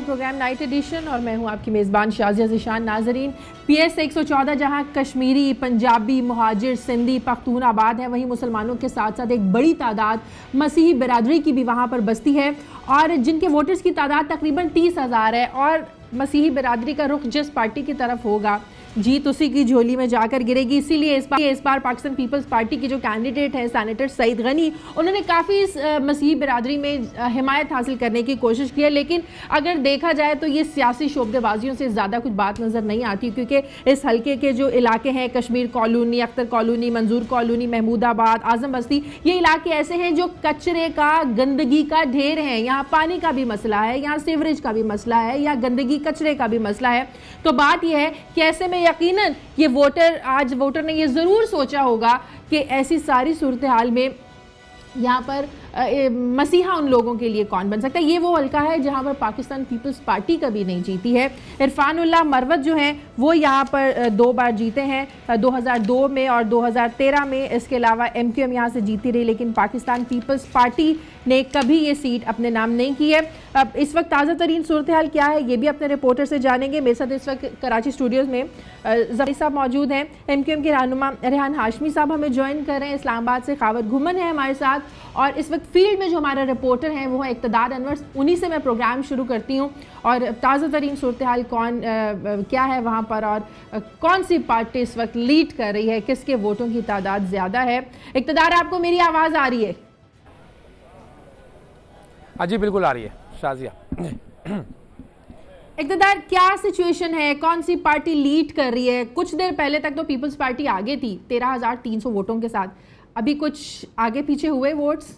Programme night addition और मैं हूं आपकी मेज़बान शाजिया ज़िशान। नाजरीन, PS 114 जहां कश्मीरी, पंजाबी, मुहाजिर, सिंधी, पख्तून आबाद है, वहीं मुसलमानों के साथ साथ एक बड़ी तादाद मसीही बिरादरी की भी वहां पर बस्ती है और जिनके वोटर्स की तादाद तकरीबन 30,000 है। और मसीही बिरादरी का रुख जिस पार्टी की तरफ होगा, जीत उसी की झोली में जाकर गिरेगी। इसीलिए इस बार पाकिस्तान पीपल्स पार्टी की जो कैंडिडेट है सेनेटर सईद गनी, उन्होंने काफ़ी इस मसीही बिरादरी में हिमायत हासिल करने की कोशिश की है। लेकिन अगर देखा जाए तो ये सियासी शोबदेबाजियों से ज़्यादा कुछ बात नज़र नहीं आती, क्योंकि इस हल्के के जो इलाके हैं, कश्मीर कॉलोनी, अख्तर कॉलोनी, मंजूर कॉलोनी, महमूदाबाद, आजम बस्ती, ये इलाके ऐसे हैं जो कचरे का, गंदगी का ढेर है। यहाँ पानी का भी मसला है, यहाँ सीवरेज का भी मसला है, या गंदगी कचरे का भी मसला है। तो बात यह है कि ऐसे में यकीनन ये वोटर ने ये ज़रूर सोचा होगा कि ऐसी सारी सूरत हाल में यहाँ पर मसीहा उन लोगों के लिए कौन बन सकता है। ये वो हल्का है जहाँ पर पाकिस्तान पीपल्स पार्टी कभी नहीं जीती है। इरफानुल्लाह मरवत जो हैं वो यहाँ पर 2 बार जीते हैं, 2002 में और 2013 में। इसके अलावा MQM यहाँ से जीती रही, लेकिन पाकिस्तान पीपल्स पार्टी ने कभी ये सीट अपने नाम नहीं की है। अब इस वक्त ताज़ा तरीन सूरत हाल क्या है, ये भी अपने रिपोर्टर से जानेंगे। मेरे साथ इस वक्त कराची स्टूडियोज़ में ज़फ़र साहब मौजूद हैं, MQM के रहनुमा रेहान हाशमी साहब हमें ज्वाइन कर रहे हैं, इस्लामाबाद से खावत घुमन है हमारे साथ, और इस वक्त फील्ड में जो हमारा रिपोर्टर हैं वो है इक़्तिदार अनवर। उन्हीं से मैं प्रोग्राम शुरू करती हूँ और ताज़ा तरीन सूरत हाल क्या है वहाँ पर और कौन सी पार्टी इस वक्त लीड कर रही है, किसके वोटों की तादाद ज़्यादा है। इक़्तिदार, आपको मेरी आवाज़ आ रही है? जी बिल्कुल आ रही है शाजिया। इक़्तिदार, क्या सिचुएशन है, कौन सी पार्टी लीड कर रही है? कुछ देर पहले तक तो पीपल्स पार्टी आगे थी 13,300 वोटों के साथ, अभी कुछ आगे पीछे हुए वोट्स?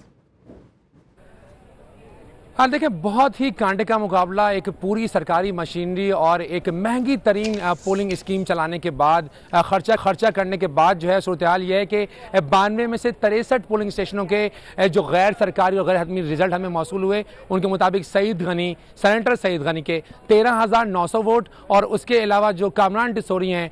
हाँ देखिए, बहुत ही कांटे का मुकाबला, एक पूरी सरकारी मशीनरी और एक महंगी तरीन पोलिंग स्कीम चलाने के बाद, खर्चा करने के बाद जो है सूरत हाल ये है कि 92 में से 63 पोलिंग स्टेशनों के जो गैर सरकारी और गैर हतमी रिजल्ट हमें मौसूल हुए, उनके मुताबिक सेनेटर सईद गनी के 13,900 वोट और उसके अलावा जो कामरान टिसोरी हैं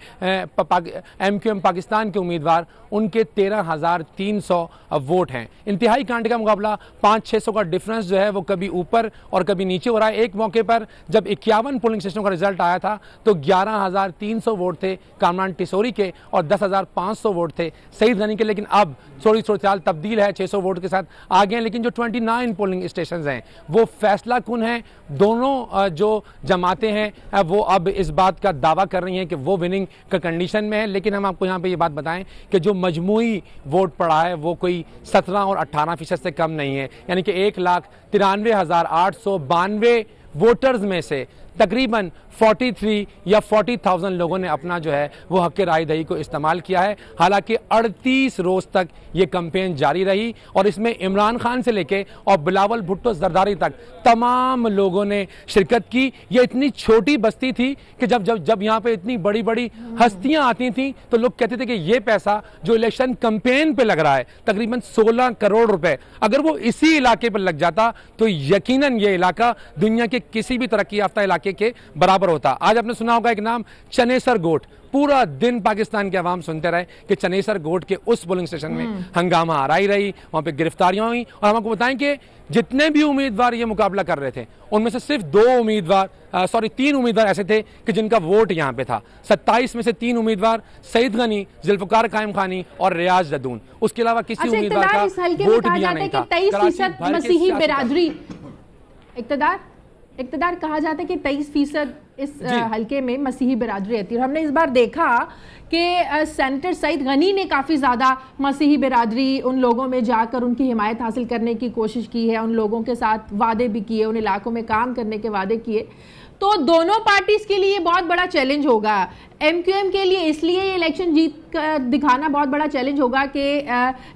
MQM पाकिस्तान के उम्मीदवार, उनके 13,300 वोट हैं। इंतहाई कांटे का मुकाबला, 500-600 का डिफरेंस जो है वो कभी ऊपर और कभी नीचे हो रहा है। एक मौके पर जब 51 पोलिंग स्टेशनों का रिजल्ट आया था तो 11,300 वोट थे कामरान टिसोरी के और 10,500 वोट थे सईद गनी के। लेकिन अब थोड़ी सूरत हाल तब्दील है, 600 वोट के साथ आगे हैं। लेकिन जो 29 पोलिंग स्टेशन हैं वो फैसला कुन हैं। दोनों जो जमातें हैं वो अब इस बात का दावा कर रही हैं कि वो विनिंग का कंडीशन में है। लेकिन हम आपको यहाँ पे ये बात बताएं कि जो मजमूई वोट पड़ा है वो कोई 17 और 18% से कम नहीं है, यानी कि 1,93,892 वोटर्स में से तकरीबन 43 या 40,000 लोगों ने अपना जो है वो हक राय दही को इस्तेमाल किया है। हालांकि 38 रोज तक ये कैंपेन जारी रही और इसमें इमरान खान से लेके और बिलावल भुट्टो जरदारी तक तमाम लोगों ने शिरकत की। ये इतनी छोटी बस्ती थी कि जब यहाँ पे इतनी बड़ी बड़ी हस्तियां आती थी तो लोग कहते थे कि ये पैसा जो इलेक्शन कैंपेन पे लग रहा है, तकरीबन 16 करोड़ रुपए, अगर वो इसी इलाके पर लग जाता तो यकीनन ये इलाका दुनिया के किसी भी तरक्की याफ्ता इलाके के बराबर होता। आज आपने सुना होगा एक नाम, चनेसर गोट। पूरा दिन पाकिस्तान के अवाम सुनते रहे कि चनेसर गोट के उस पोलिंग स्टेशन में हंगामा आराई रही, वहां पे गिरफ्तारियां हुई। और हम आपको बताएं कि जितने भी उम्मीदवार ये मुकाबला कर रहे थे उनमें से सिर्फ 3 उम्मीदवार ऐसे थे कि जिनका वोट यहां पे था। 27 में से 3 उम्मीदवार, सईद गनी, जुल्फकार कायम खानी और रियाज जदून। उसके अलावा किसी उम्मीदवार का वोट भी नहीं था। 23% मसीही बिरादरी, इक़्तिदार कहा जाता है कि 23% इस हल्के में मसीही बिरादरी रहती है। और हमने इस बार देखा कि सेनेटर सईद गनी ने काफ़ी ज़्यादा मसीही बिरादरी उन लोगों में जाकर उनकी हिमायत हासिल करने की कोशिश की है, उन लोगों के साथ वादे भी किए, उन इलाकों में काम करने के वादे किए। तो दोनों पार्टीज के लिए बहुत बड़ा चैलेंज होगा। MQM के लिए इसलिए ये इलेक्शन जीत कर दिखाना बहुत बड़ा चैलेंज होगा कि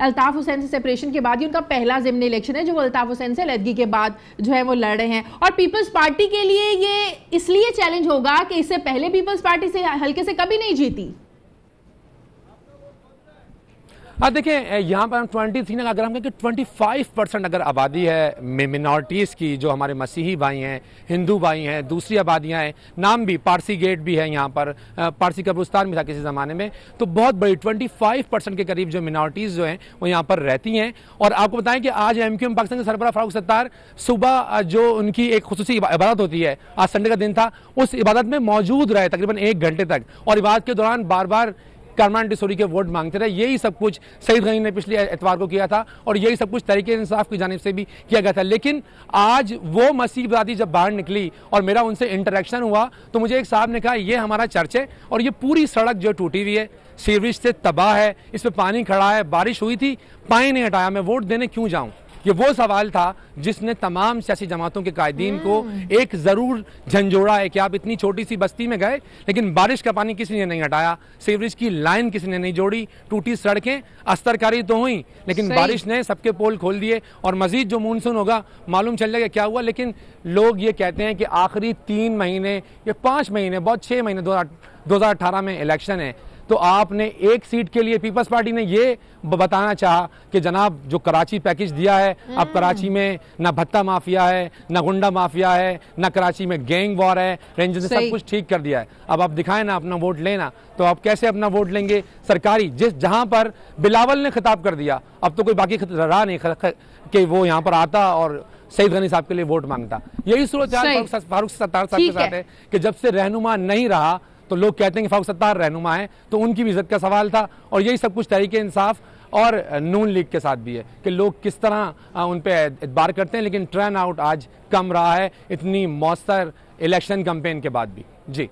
अल्ताफ हुसैन से सेपरेशन के बाद ही उनका पहला ज़िमनी इलेक्शन है जो वो अल्ताफ हुसैन से अलहदगी के बाद जो है वो लड़ रहे हैं। और पीपल्स पार्टी के लिए ये इसलिए चैलेंज होगा कि इससे पहले पीपल्स पार्टी से हल्के से कभी नहीं जीती। देखिए यहाँ पर हम 23 अगर हम कहें कि 25% अगर आबादी है मिनॉरिटीज़ की, जो हमारे मसीही भाई हैं, हिंदू भाई हैं, दूसरी आबादियाँ हैं, नाम भी पारसी गेट भी है यहाँ पर, पारसी कब्रिस्तान भी था किसी ज़माने में, तो बहुत बड़ी 25% के करीब जो मिनॉरिटीज़ जो हैं वो यहाँ पर रहती हैं। और आपको बताएं कि आज MQM पाकिस्तान के सरबराह फारूक सत्तार सुबह जो उनकी एक खुसूसी इबादत होती है, आज संडे का दिन था, उस इबादत में मौजूद रहे तकरीबन 1 घंटे तक, और इबादत के दौरान बार बार कारमान डिसोरी के वोट मांगते रहे। यही सब कुछ सईद गनी ने पिछले एतवार को किया था और यही सब कुछ तहरीक इंसाफ की जानिब से भी किया गया था। लेकिन आज वो मसीह बिरादरी जब बाहर निकली और मेरा उनसे इंटरेक्शन हुआ तो मुझे एक साहब ने कहा ये हमारा चर्च है और ये पूरी सड़क जो टूटी हुई है, सीवरेज से तबाह है, इस पर पानी खड़ा है, बारिश हुई थी, पानी नहीं हटाया, मैं वोट देने क्यों जाऊं? ये वो सवाल था जिसने तमाम सियासी जमातों के कायदीन को एक जरूर झंझोड़ा है कि आप इतनी छोटी सी बस्ती में गए लेकिन बारिश का पानी किसी ने नहीं हटाया, सीवरेज की लाइन किसी ने नहीं जोड़ी, टूटी सड़कें, अस्तरकारी तो हुई लेकिन बारिश ने सबके पोल खोल दिए। और मजीद जो मानसून होगा मालूम चल जाएगा क्या हुआ। लेकिन लोग ये कहते हैं कि आखिरी 3 महीने या 5 महीने, बहुत 6 महीने, 2018 में इलेक्शन है, तो आपने एक सीट के लिए पीपल्स पार्टी ने ये बताना चाहा कि जनाब जो कराची पैकेज दिया है, अब कराची में ना भत्ता माफिया है, ना गुंडा माफिया है, ना कराची में गैंग वॉर है, रेंजर्स ने सब कुछ ठीक कर दिया है। अब आप दिखाएं ना अपना वोट लेना, तो आप कैसे अपना वोट लेंगे सरकारी, जहां पर बिलावल ने खिताब कर दिया, अब तो कोई बाकी रहा नहीं कि वो यहाँ पर आता और सईद गनी साहब के लिए वोट मांगता। यही सूरत फारूक सत्तार साहब के साथ है कि जब से रहनुमा नहीं रहा तो लोग कहते हैं कि फारूक सत्तार रहनुमा है, तो उनकी भी इज्जत का सवाल था। और यही सब कुछ तहरीक इंसाफ और नून लीग के साथ भी है कि लोग किस तरह उन पे एतबार करते हैं। लेकिन टर्न आउट आज कम रहा है इतनी मौसर इलेक्शन कैंपेन के बाद भी। जी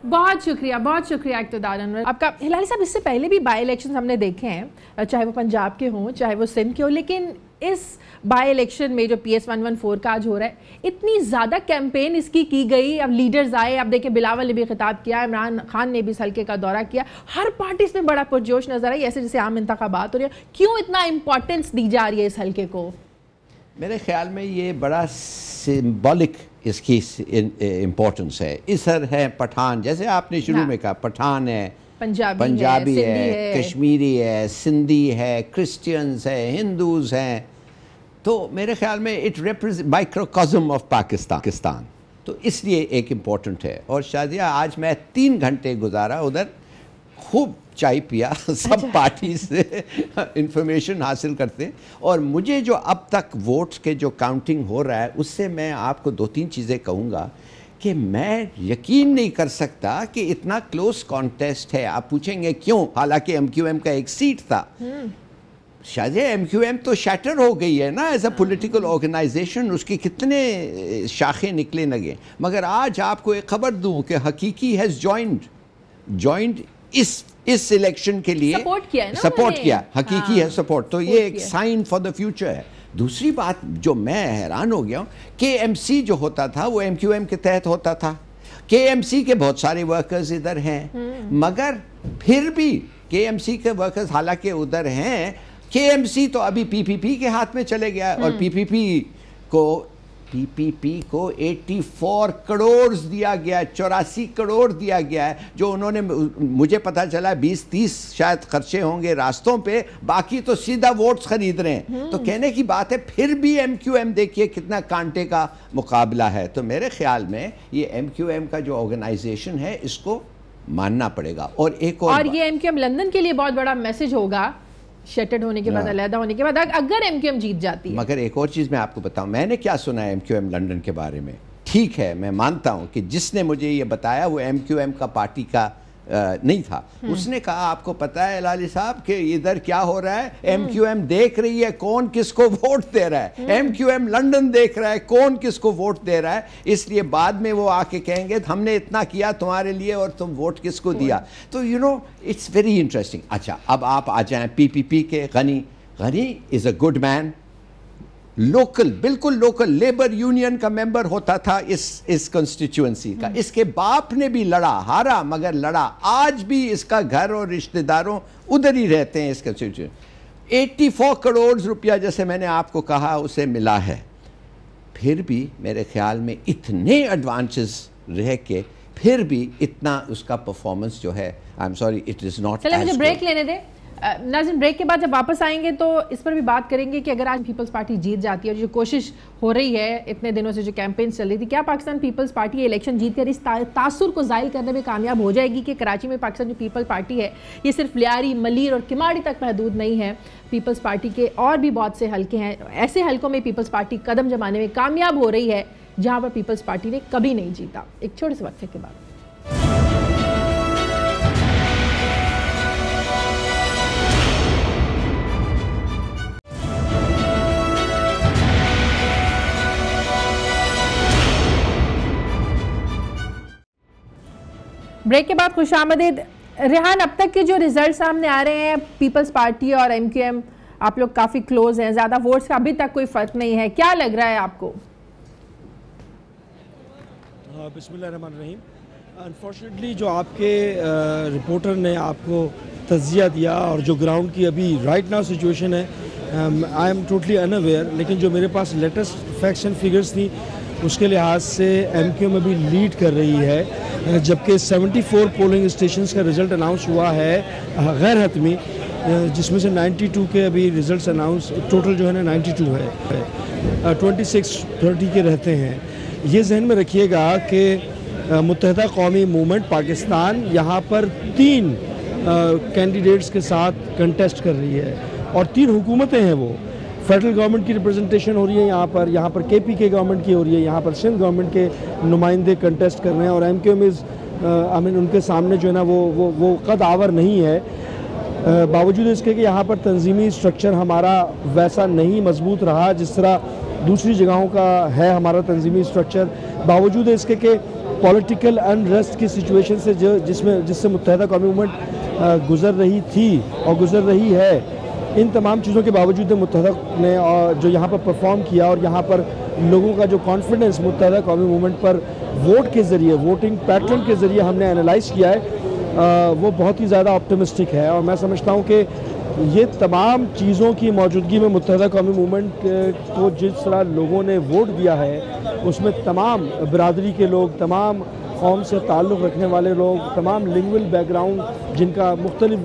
बहुत शुक्रिया इक़्तिदार अनवर आपका। हिलाली साहब, इससे पहले भी बाई इलेक्शन हमने देखे हैं, चाहे वो पंजाब के हों चाहे वो सिंध के हों, लेकिन इस बाई इलेक्शन में जो PS 114 का आज हो रहा है, इतनी ज़्यादा कैंपेन इसकी की गई। अब लीडर्स आए, अब देखिए बिलावल ने भी खिताब किया, इमरान खान ने भी इस हल्के का दौरा किया, हर पार्टी इसमें बड़ा पुरजोश नजर आई, ऐसे जैसे आम इंतखाबात हो रही है। क्यों इतना इंपॉर्टेंस दी जा रही है इस हल्के को? मेरे ख्याल में ये बड़ा सिंबॉलिक इसकी इम्पोर्टेंस है। इधर है पठान, जैसे आपने शुरू में कहा, पठान है, पंजाबी है, कश्मीरी है, सिंधी है, क्रिश्चियंस है, हिंदूज हैं, तो मेरे ख्याल में इट रिप्रेजेंट माइक्रोकॉस्म ऑफ पाकिस्तान, तो इसलिए एक इम्पॉर्टेंट है। और शादिया, आज मैं 3 घंटे गुजारा उधर, खूब चाय पिया, सब पार्टी से इंफॉर्मेशन हासिल करते। और मुझे जो अब तक वोट्स के जो काउंटिंग हो रहा है, उससे मैं आपको 2-3 चीज़ें कहूँगा कि मैं यकीन नहीं कर सकता कि इतना क्लोज कॉन्टेस्ट है। आप पूछेंगे क्यों, हालांकि MQM का 1 सीट था। शायद MQM तो शैटर हो गई है ना एज अ पॉलिटिकल ऑर्गेनाइजेशन, उसके कितने शाखें निकले लगे। मगर आज आपको एक खबर दूं कि हकीकी हैज़ जॉइंड इस इलेक्शन के लिए सपोर्ट किया, हकीकी है सपोर्ट, तो ये एक साइन फॉर द फ्यूचर है। दूसरी बात जो मैं हैरान हो गया हूँ, KMC जो होता था वो MQM के तहत होता था। KMC के बहुत सारे वर्कर्स इधर हैं, मगर फिर भी KMC के वर्कर्स हालांकि उधर हैं, KMC तो अभी PPP के हाथ में चले गया और PPP को 84 करोड़ दिया गया, 84 करोड़ दिया गया है, जो उन्होंने, मुझे पता चला 20-30 शायद खर्चे होंगे रास्तों पे, बाकी तो सीधा वोट्स खरीद रहे हैं। तो कहने की बात है, फिर भी MQM देखिए कितना कांटे का मुकाबला है। तो मेरे ख्याल में ये MQM का जो ऑर्गेनाइजेशन है इसको मानना पड़ेगा। और एक और ये MQM लंदन के लिए बहुत बड़ा मैसेज होगा, शटर्ड होने के बाद, अलहदा होने के बाद, अगर MQM जीत जाती है। मगर एक और चीज़ मैं आपको बताऊं, मैंने क्या सुना है MQM लंदन के बारे में। ठीक है, मैं मानता हूं कि जिसने मुझे ये बताया वो MQM का पार्टी का नहीं था। उसने कहा आपको पता है लाली साहब कि इधर क्या हो रहा है, MQM देख रही है कौन किसको वोट दे रहा है, MQM लंदन देख रहा है कौन किसको वोट दे रहा है, इसलिए बाद में वो आके कहेंगे हमने इतना किया तुम्हारे लिए और तुम वोट किसको दिया। तो you know it's very interesting. अच्छा, अब आप आ जाएं PPP के Ghani is a good man, local, बिल्कुल लोकल लेबर यूनियन का मेंबर होता था इस कॉन्स्टिट्यूएंसी का। इसके बाप ने भी लड़ा, हारा मगर लड़ा। आज भी इसका घर और रिश्तेदारों उधर ही रहते हैं इस कॉन्स्टिट्यूएंसी। 84 करोड़ रुपया जैसे मैंने आपको कहा उसे मिला है, फिर भी मेरे ख्याल में इतने एडवांसेस रह के फिर भी इतना उसका परफॉर्मेंस जो है, आई am sorry, it is not. चलिए मुझे ब्रेक लेने दे, नाज़रीन, ब्रेक के बाद जब वापस आएंगे तो इस पर भी बात करेंगे कि अगर आज पीपल्स पार्टी जीत जाती है और जो कोशिश हो रही है इतने दिनों से, जो कैंपेन चल रही थी, क्या पाकिस्तान पीपल्स पार्टी इलेक्शन जीत कर इस तासुर को ज़ाहिर करने में कामयाब हो जाएगी कि कराची में पाकिस्तान जो पीपल्स पार्टी है ये सिर्फ लियारी, मलीर और किमाड़ी तक महदूद नहीं है। पीपल्स पार्टी के और भी बहुत से हल्के हैं, ऐसे हल्कों में पीपल्स पार्टी कदम जमाने में कामयाब हो रही है जहाँ पर पीपल्स पार्टी ने कभी नहीं जीता। एक छोटे से वक्फे के बाद ब्रेक के बाद खुशामदीद। रेहान, अब तक के जो रिजल्ट सामने आ रहे हैं पीपल्स पार्टी और एमक्यूएम, आप लोग काफ़ी क्लोज हैं, ज़्यादा वोट्स का अभी तक कोई फ़र्क नहीं है, क्या लग रहा है आपको? बिस्मिल्लाहिर्रहमानिर्रहीम। अनफॉर्चुनेटली जो आपके रिपोर्टर ने आपको तज्जिया दिया और जो ग्राउंड की अभी राइट नाउ सिचुएशन है, आई एम टोटली अनअवेयर, लेकिन जो मेरे पास लेटेस्ट फैक्ट्स एंड फिगर्स थी उसके लिहाज से एमक्यूएम अभी लीड कर रही है, जबकि 74 पोलिंग स्टेशंस का रिज़ल्ट अनाउंस हुआ है गैर हतमी, जिसमें से 92 के अभी रिज़ल्ट अनाउंस, टोटल जो है ना 92 है, 26-30 के रहते हैं। ये जहन में रखिएगा कि मुत्तहदा कौमी मूवमेंट पाकिस्तान यहाँ पर 3 कैंडिडेट्स के साथ कंटेस्ट कर रही है और 3 हुकूमतें हैं। वो फेडरल गवर्नमेंट की रिप्रेजेंटेशन हो रही है यहाँ पर KPK गवर्नमेंट की हो रही है, यहाँ पर सिंध गवर्नमेंट के नुमाइंदे कंटेस्ट कर रहे हैं और एमक्यूएम उनके सामने जो है ना वो कद आवर नहीं है, बावजूद इसके कि यहाँ पर तंजीमी स्ट्रक्चर हमारा वैसा नहीं मजबूत रहा जिस तरह दूसरी जगहों का है हमारा तंजीमी स्ट्रक्चर, बावजूद इसके कि पॉलिटिकल अनरेस्ट की सिचुएशन से जिससे मुत्तहदा कौमी मूवमेंट गुजर रही थी और गुजर रही है, इन तमाम चीज़ों के बावजूद मुत्तहदा ने जो यहाँ पर परफॉर्म किया और यहाँ पर लोगों का जो कॉन्फिडेंस मुत्तहदा कौमी मूवमेंट पर वोट के ज़रिए, वोटिंग पैटर्न के ज़रिए हमने एनालाइज किया है, वो बहुत ही ज़्यादा ऑप्टिमिस्टिक है। और मैं समझता हूँ कि ये तमाम चीज़ों की मौजूदगी में मुत्तहदा कौमी मूवमेंट को जिस तरह लोगों ने वोट दिया है उसमें तमाम बिरादरी के लोग, तमाम कौम से ताल्लुक़ रखने वाले लोग, तमाम लिंगुअल बैकग्राउंड, जिनका मुख्तलिफ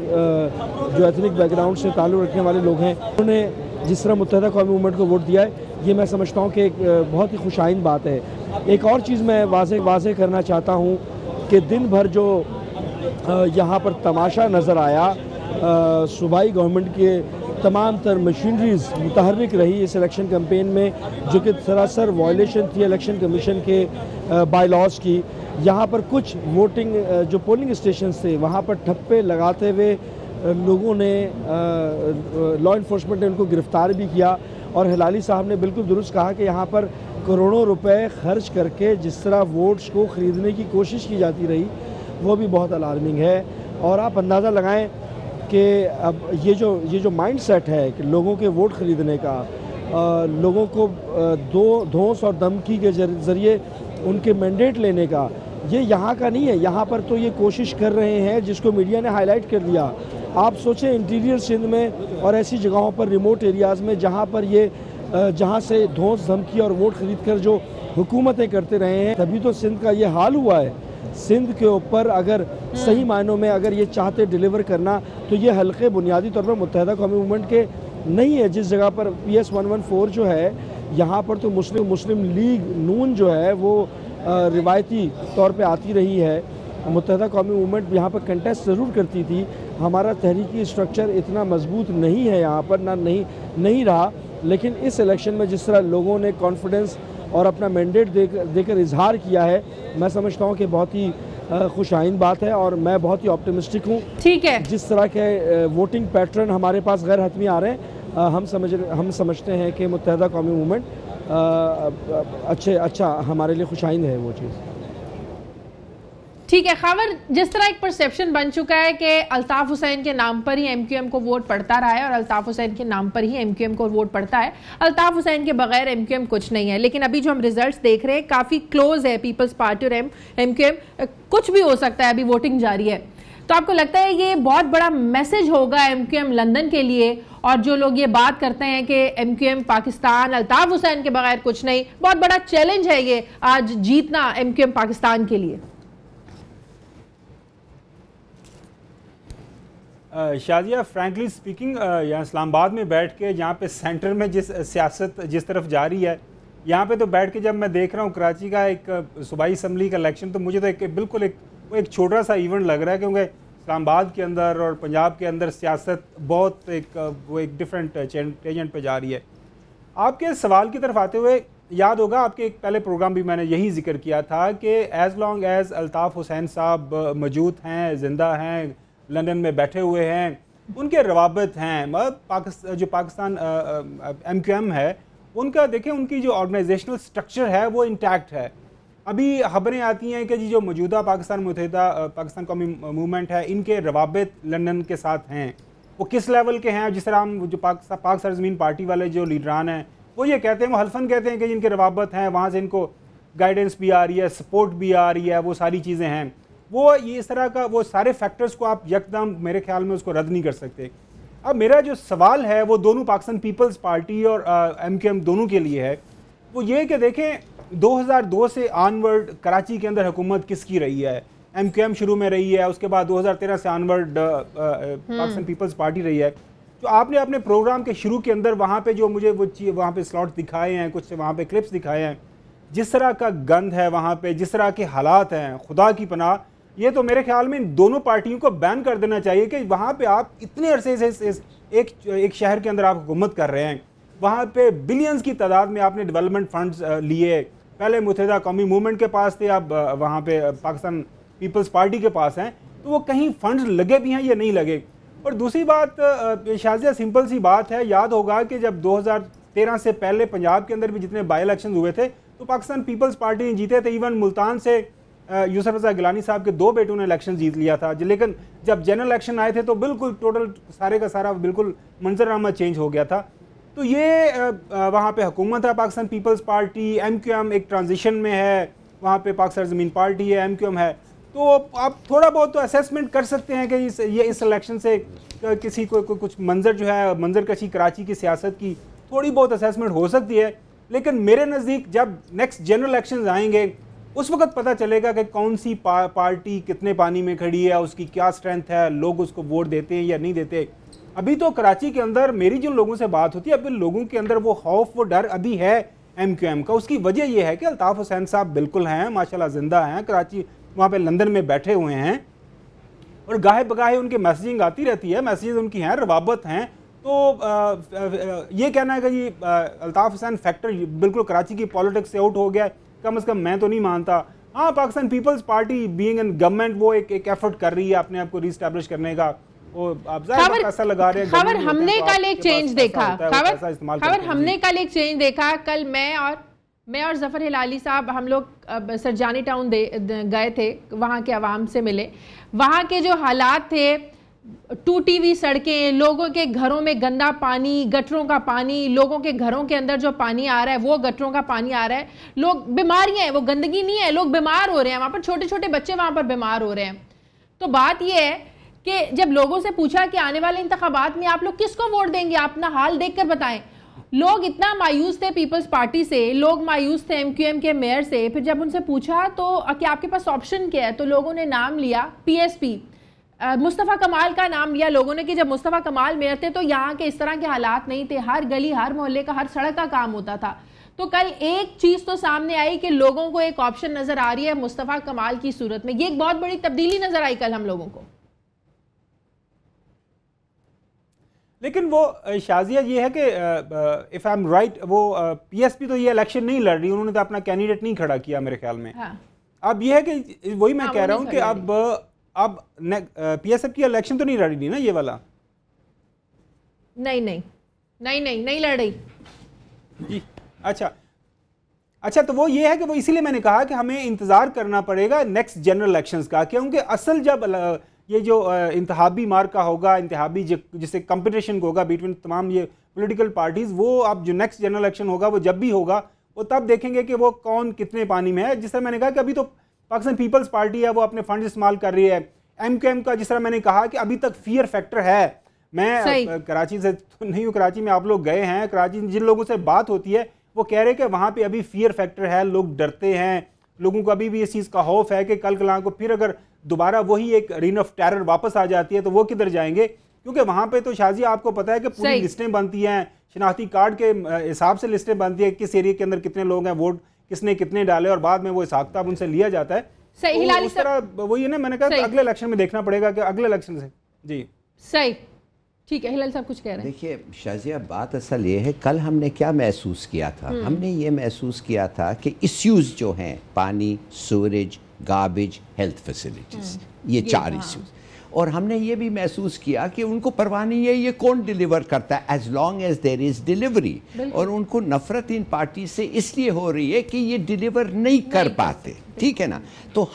जो एथनिक बैकग्राउंड से ताल्लुक़ रखने वाले लोग हैं, उन्होंने जिस तरह मुत्तहदा कौमी मूवमेंट को वोट दिया है, ये मैं समझता हूँ कि एक बहुत ही खुशाइन बात है। एक और चीज़ मैं वाज़े करना चाहता हूँ कि दिन भर जो यहाँ पर तमाशा नज़र आया, सूबाई गवर्नमेंट के तमाम तर मशीनरीज मुतहर्रिक रही इस इलेक्शन कैंपेन में, जो कि सरासर वायलेशन थी इलेक्शन कमीशन के बाय लॉज की। यहाँ पर कुछ वोटिंग जो पोलिंग स्टेशन थे वहाँ पर ठप्पे लगाते हुए लोगों ने, लॉ इन्फोर्समेंट ने उनको गिरफ़्तार भी किया और हिलाली साहब ने बिल्कुल दुरुस्त कहा कि यहाँ पर करोड़ों रुपए खर्च करके जिस तरह वोट्स को ख़रीदने की कोशिश की जाती रही वो भी बहुत अलार्मिंग है। और आप अंदाज़ा लगाएं कि अब ये जो माइंड सेट है कि लोगों के वोट ख़रीदने का, लोगों को धौंस और धमकी के ज़रिए उनके मैंडेट लेने का, ये यहाँ का नहीं है। यहाँ पर तो ये कोशिश कर रहे हैं जिसको मीडिया ने हाईलाइट कर दिया। आप सोचें इंटीरियर सिंध में और ऐसी जगहों पर, रिमोट एरियाज़ में जहाँ पर ये जहाँ से धौंस धमकी और वोट ख़रीद कर जो हुकूमतें करते रहे हैं, तभी तो सिंध का ये हाल हुआ है। सिंध के ऊपर अगर सही मायनों में अगर ये चाहते डिलीवर करना तो ये हल्के बुनियादी तौर पर मुत्तहदा कौमी मूवमेंट के नहीं है। जिस जगह पर PS 114 जो है, यहाँ पर तो मुस्लिम लीग नून जो है वो रिवायती तौर पे आती रही है। मुत्तहदा कौमी मूवमेंट यहाँ पर कंटेस्ट ज़रूर करती थी। हमारा तहरीकी स्ट्रक्चर इतना मजबूत नहीं है यहाँ पर, ना नहीं रहा। लेकिन इस इलेक्शन में जिस तरह लोगों ने कॉन्फिडेंस और अपना मैंडेट देकर इजहार किया है, मैं समझता हूँ कि बहुत ही खुशाइन बात है और मैं बहुत ही ऑप्टिमिस्टिक हूँ। ठीक है, जिस तरह के वोटिंग पैटर्न हमारे पास गैर हतमी आ रहे हैं, हम समझते हैं कि मुत्तहदा कौमी मूवमेंट अच्छा हमारे लिए खुशाइन है वो चीज़। ठीक है खावर, जिस तरह एक परसेप्शन बन चुका है कि अल्ताफ़ हुसैन के नाम पर ही एमक्यूएम को वोट पड़ता रहा है और अल्ताफ़ हुसैन के नाम पर ही एमक्यूएम को वोट पड़ता है, अल्ताफ़ हुसैन के बगैर एमक्यूएम कुछ नहीं है। लेकिन अभी जो हम रिजल्ट्स देख रहे हैं काफ़ी क्लोज है पीपल्स पार्टी और एमक्यूएम, कुछ भी हो सकता है, अभी वोटिंग जारी है। तो आपको लगता है ये बहुत बड़ा मैसेज होगा एमक्यूएम लंदन के लिए, और जो लोग ये बात करते हैं कि एमक्यूएम पाकिस्तान अल्ताफ़ हुसैन के बगैर कुछ नहीं, बहुत बड़ा चैलेंज है ये आज जीतना एमक्यूएम पाकिस्तान के लिए? शाजिया, फ्रैंकली स्पीकिंग, यहाँ इस्लामाबाद में बैठ के जहाँ पे सेंटर में सियासत जिस तरफ जा रही है, यहाँ पे तो बैठ के जब मैं देख रहा हूँ कराची का एक सूबाई असम्बली का इलेक्शन, तो मुझे तो बिल्कुल एक छोटा सा इवेंट लग रहा है, क्योंकि इस्लामाबाद के अंदर और पंजाब के अंदर सियासत बहुत एक डिफरेंट टेंजेंट पे जा रही है। आपके सवाल की तरफ आते हुए याद होगा आपके एक पहले प्रोग्राम भी मैंने यही जिक्र किया था कि as long as Altaf Hussain साहब मौजूद हैं, ज़िंदा हैं, लंदन में बैठे हुए हैं, उनके रवाबत हैं, मतलब जो पाकिस्तान MQM है उनका देखें, उनकी जो ऑर्गेनाइजेशनल स्ट्रक्चर है वो इंटैक्ट है। अभी खबरें आती हैं कि जी जो मौजूदा पाकिस्तान कौमी मूवमेंट है, इनके रवाबत लंदन के साथ हैं। वो किस लेवल के हैं? जिस तरह हम जो पाक सरजमीन पार्टी वाले जो लीडरान हैं वो ये कहते हैं, वो हल्फन कहते हैं कि जिनके रवाबत हैं वहाँ से इनको गाइडेंस भी आ रही है, सपोर्ट भी आ रही है, वो सारी चीज़ें हैं। वो ये इस तरह का वो सारे फैक्टर्स को आप यकदम मेरे ख्याल में उसको रद्द नहीं कर सकते। अब मेरा जो सवाल है वो दोनों पाकिस्तान पीपल्स पार्टी और MQM दोनों के लिए है। वो ये कि देखें 2002 से ऑनवर्ड कराची के अंदर हुकूमत किसकी रही है? MQM शुरू में रही है, उसके बाद 2013 से ऑनवर्ड पाकिस्तान पीपल्स पार्टी रही है। जो आपने अपने प्रोग्राम के शुरू के अंदर वहाँ पे जो मुझे वो वहाँ पे स्लॉट दिखाए हैं, कुछ वहाँ पे क्लिप्स दिखाए हैं, जिस तरह का गंद है वहाँ पे, जिस तरह के हालात हैं, खुदा की पनाह, ये तो मेरे ख्याल में इन दोनों पार्टियों को बैन कर देना चाहिए कि वहाँ पे आप इतने अरसे से एक शहर के अंदर आप हुकूमत कर रहे हैं, वहाँ पे बिलियंस की तादाद में आपने डेवलपमेंट फंड्स लिए, पहले मुत्तहिदा कौमी मूवमेंट के पास थे, अब वहाँ पे पाकिस्तान पीपल्स पार्टी के पास हैं, तो वो कहीं फंड्स लगे भी हैं या नहीं लगे। और दूसरी बात शाजिया, सिंपल सी बात है, याद होगा कि जब 2013 से पहले पंजाब के अंदर भी जितने बाई इलेक्शन हुए थे तो पाकिस्तान पीपल्स पार्टी ने जीते थे। इवन मुल्तान से यूसुफ रज़ा गिलानी साहब के 2 बेटों ने इलेक्शन जीत लिया था, लेकिन जब जनरल इलेक्शन आए थे तो बिल्कुल टोटल सारे का सारा बिल्कुल मंजरनामा चेंज हो गया था। तो ये वहाँ पे हुकूमत है पाकिस्तान पीपल्स पार्टी, MQM एक ट्रांजिशन में है, वहाँ पे पाक सरजमीन पार्टी है, MQM है। तो आप थोड़ा बहुत तो असेसमेंट कर सकते हैं कि इस इलेक्शन से किसी को कुछ मंजर जो है, मंजर कशी कराची की सियासत की थोड़ी बहुत असेसमेंट हो सकती है। लेकिन मेरे नज़दीक जब नेक्स्ट जनरल इलेक्शंस आएंगे उस वक्त पता चलेगा कि कौन सी पार्टी कितने पानी में खड़ी है, उसकी क्या स्ट्रेंथ है, लोग उसको वोट देते हैं या नहीं देते। अभी तो कराची के अंदर मेरी जिन लोगों से बात होती है, अभी लोगों के अंदर वो खौफ, वो डर अभी है MQM का। उसकी वजह यह है कि अल्ताफ़ हुसैन साहब बिल्कुल हैं, माशाल्लाह ज़िंदा हैं, कराची वहाँ पे लंदन में बैठे हुए हैं और गाहे बगाहे उनके मैसेजिंग आती रहती है, मैसेजेस उनकी हैं, रवाबत हैं। तो ये कहना है कि जी अल्ताफ़ हुसैन फैक्टर बिल्कुल कराची की पॉलिटिक्स से आउट हो गया, कम से कम मैं तो नहीं मानता। हाँ, Pakistan Peoples Party being in government वो एक एफर्ट कर रही है अपने आप को रीस्टैब्लिश करने का। पैसा लगा रहे हैं। खबर हमने कल एक चेंज देखा, खबर हमने कल एक चेंज देखा। कल मैं और जफर हिलाली साहब हम लोग सरजानी टाउन गए थे, वहाँ के आवाम से मिले। वहाँ के जो हालात थे, टूटी हुई सड़कें, लोगों के घरों में गंदा पानी, गटरों का पानी, लोगों के घरों के अंदर जो पानी आ रहा है वो गटरों का पानी आ रहा है, लोग बीमारियां हैं, वो गंदगी नहीं है, लोग बीमार हो रहे हैं, वहाँ पर छोटे छोटे बच्चे वहाँ पर बीमार हो रहे हैं। तो बात ये है कि जब लोगों से पूछा कि आने वाले इंतखाबात में आप लोग किसको वोट देंगे, अपना हाल देखकर बताएं, लोग इतना मायूस थे पीपल्स पार्टी से, लोग मायूस थे MQM के मेयर से। फिर जब उनसे पूछा तो कि आपके पास ऑप्शन क्या है, तो लोगों ने नाम लिया PSP, मुस्तफ़ा कमाल का नाम लिया लोगों ने कि जब मुस्तफ़ा कमाल मेयर थे तो यहाँ के इस तरह के हालात नहीं थे, हर गली हर मोहल्ले का हर सड़क का काम होता था। तो कल एक चीज तो सामने आई कि लोगों को एक ऑप्शन नजर आ रही है मुस्तफ़ा कमाल की सूरत में। ये एक बहुत बड़ी तब्दीली नजर आई कल हम लोगों को। लेकिन वो शाजिया ये है कि इफ आई एम राइट, वो PSP तो ये इलेक्शन नहीं लड़ रही, उन्होंने तो अपना कैंडिडेट नहीं खड़ा किया मेरे ख्याल में। हाँ। अब ये है कि वही मैं कह रहा हूँ कि अब PSP की इलेक्शन तो नहीं लड़ रही ना ये वाला? नहीं लड़ रही जी। अच्छा, तो वो ये है कि वो इसीलिए मैंने कहा कि हमें इंतजार करना पड़ेगा नेक्स्ट जनरल इलेक्शंस का, क्योंकि असल जब ये जो इंतहाबी मार्का होगा, इंतहाबी जिससे कंपटीशन होगा बिटवीन तमाम ये पॉलिटिकल पार्टीज, वो अब जो नेक्स्ट जनरल इलेक्शन होगा वो जब भी होगा वो तब देखेंगे कि वो कौन कितने पानी में है। जिस तरह मैंने कहा कि अभी तो पाकिस्तान पीपल्स पार्टी है, वो अपने फंड इस्तेमाल कर रही है। MQM का जिस तरह मैंने कहा कि अभी तक फियर फैक्टर है। मैं कराची से तो नहीं हूँ, कराची में आप लोग गए हैं, कराची जिन लोगों से बात होती है वो कह रहे हैं कि वहाँ पे अभी फियर फैक्टर है, लोग डरते हैं, लोगों को अभी भी इस चीज़ का खौफ है कि कल कलां को फिर अगर दोबारा वही एक रीन ऑफ टेरर वापस आ जाती है तो वो किधर जाएंगे? क्योंकि वहां पे तो शाजी आपको पता है कि पूरी लिस्टें बनती हैं, शनाख्ती कार्ड के हिसाब से लिस्टें बनती है, किस एरिया के अंदर कितने लोग हैं, वोट किसने कितने डाले, और बाद में वो हिसाब किताब उनसे लिया जाता है। सही, तो उस तरह वही है ना, मैंने कहा अगले इलेक्शन में देखना पड़ेगा कि अगले इलेक्शन से। जी सही, ठीक है। हिलाल साहब कुछ कह रहे हैं। देखिए शाजिया, बात असल ये है, कल हमने क्या महसूस किया था? हमने ये महसूस किया था कि इश्यूज जो हैं, पानी, सूरज, गार्बेज, हेल्थ फैसिलिटीज, ये 4 इश्यूज, और हमने ये भी महसूस किया कि उनको परवाह नहीं है ये कौन डिलीवर करता है, as long as there is delivery. और उनको नफरत इन पार्टी से इसलिए हो रही है कि ये डिलीवर नहीं कर पाते, ठीक है ना। तो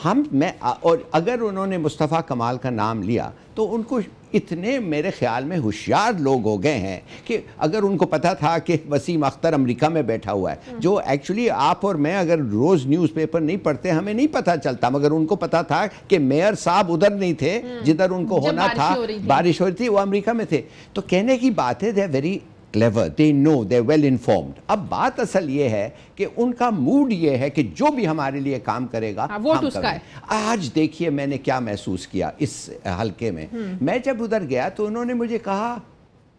और अगर उन्होंने मुस्तफ़ा कमाल का नाम लिया तो उनको इतने मेरे ख्याल में होशियार लोग हो गए हैं कि अगर उनको पता था कि वसीम अख्तर अमेरिका में बैठा हुआ है, जो एक्चुअली आप और मैं अगर रोज़ न्यूज़पेपर नहीं पढ़ते हमें नहीं पता चलता, मगर उनको पता था कि मेयर साहब उधर नहीं थे जिधर उनको होना था, बारिश हो रही थी, वो अमेरिका में थे। तो कहने की बात है, they are very clever, they know, they well informed. अब बात असल ये है कि उनका मूड ये है कि जो भी हमारे लिए काम करेगा वोट उसका है। आज देखिए मैंने क्या महसूस किया इस हलके में, मैं जब उधर गया तो उन्होंने मुझे कहा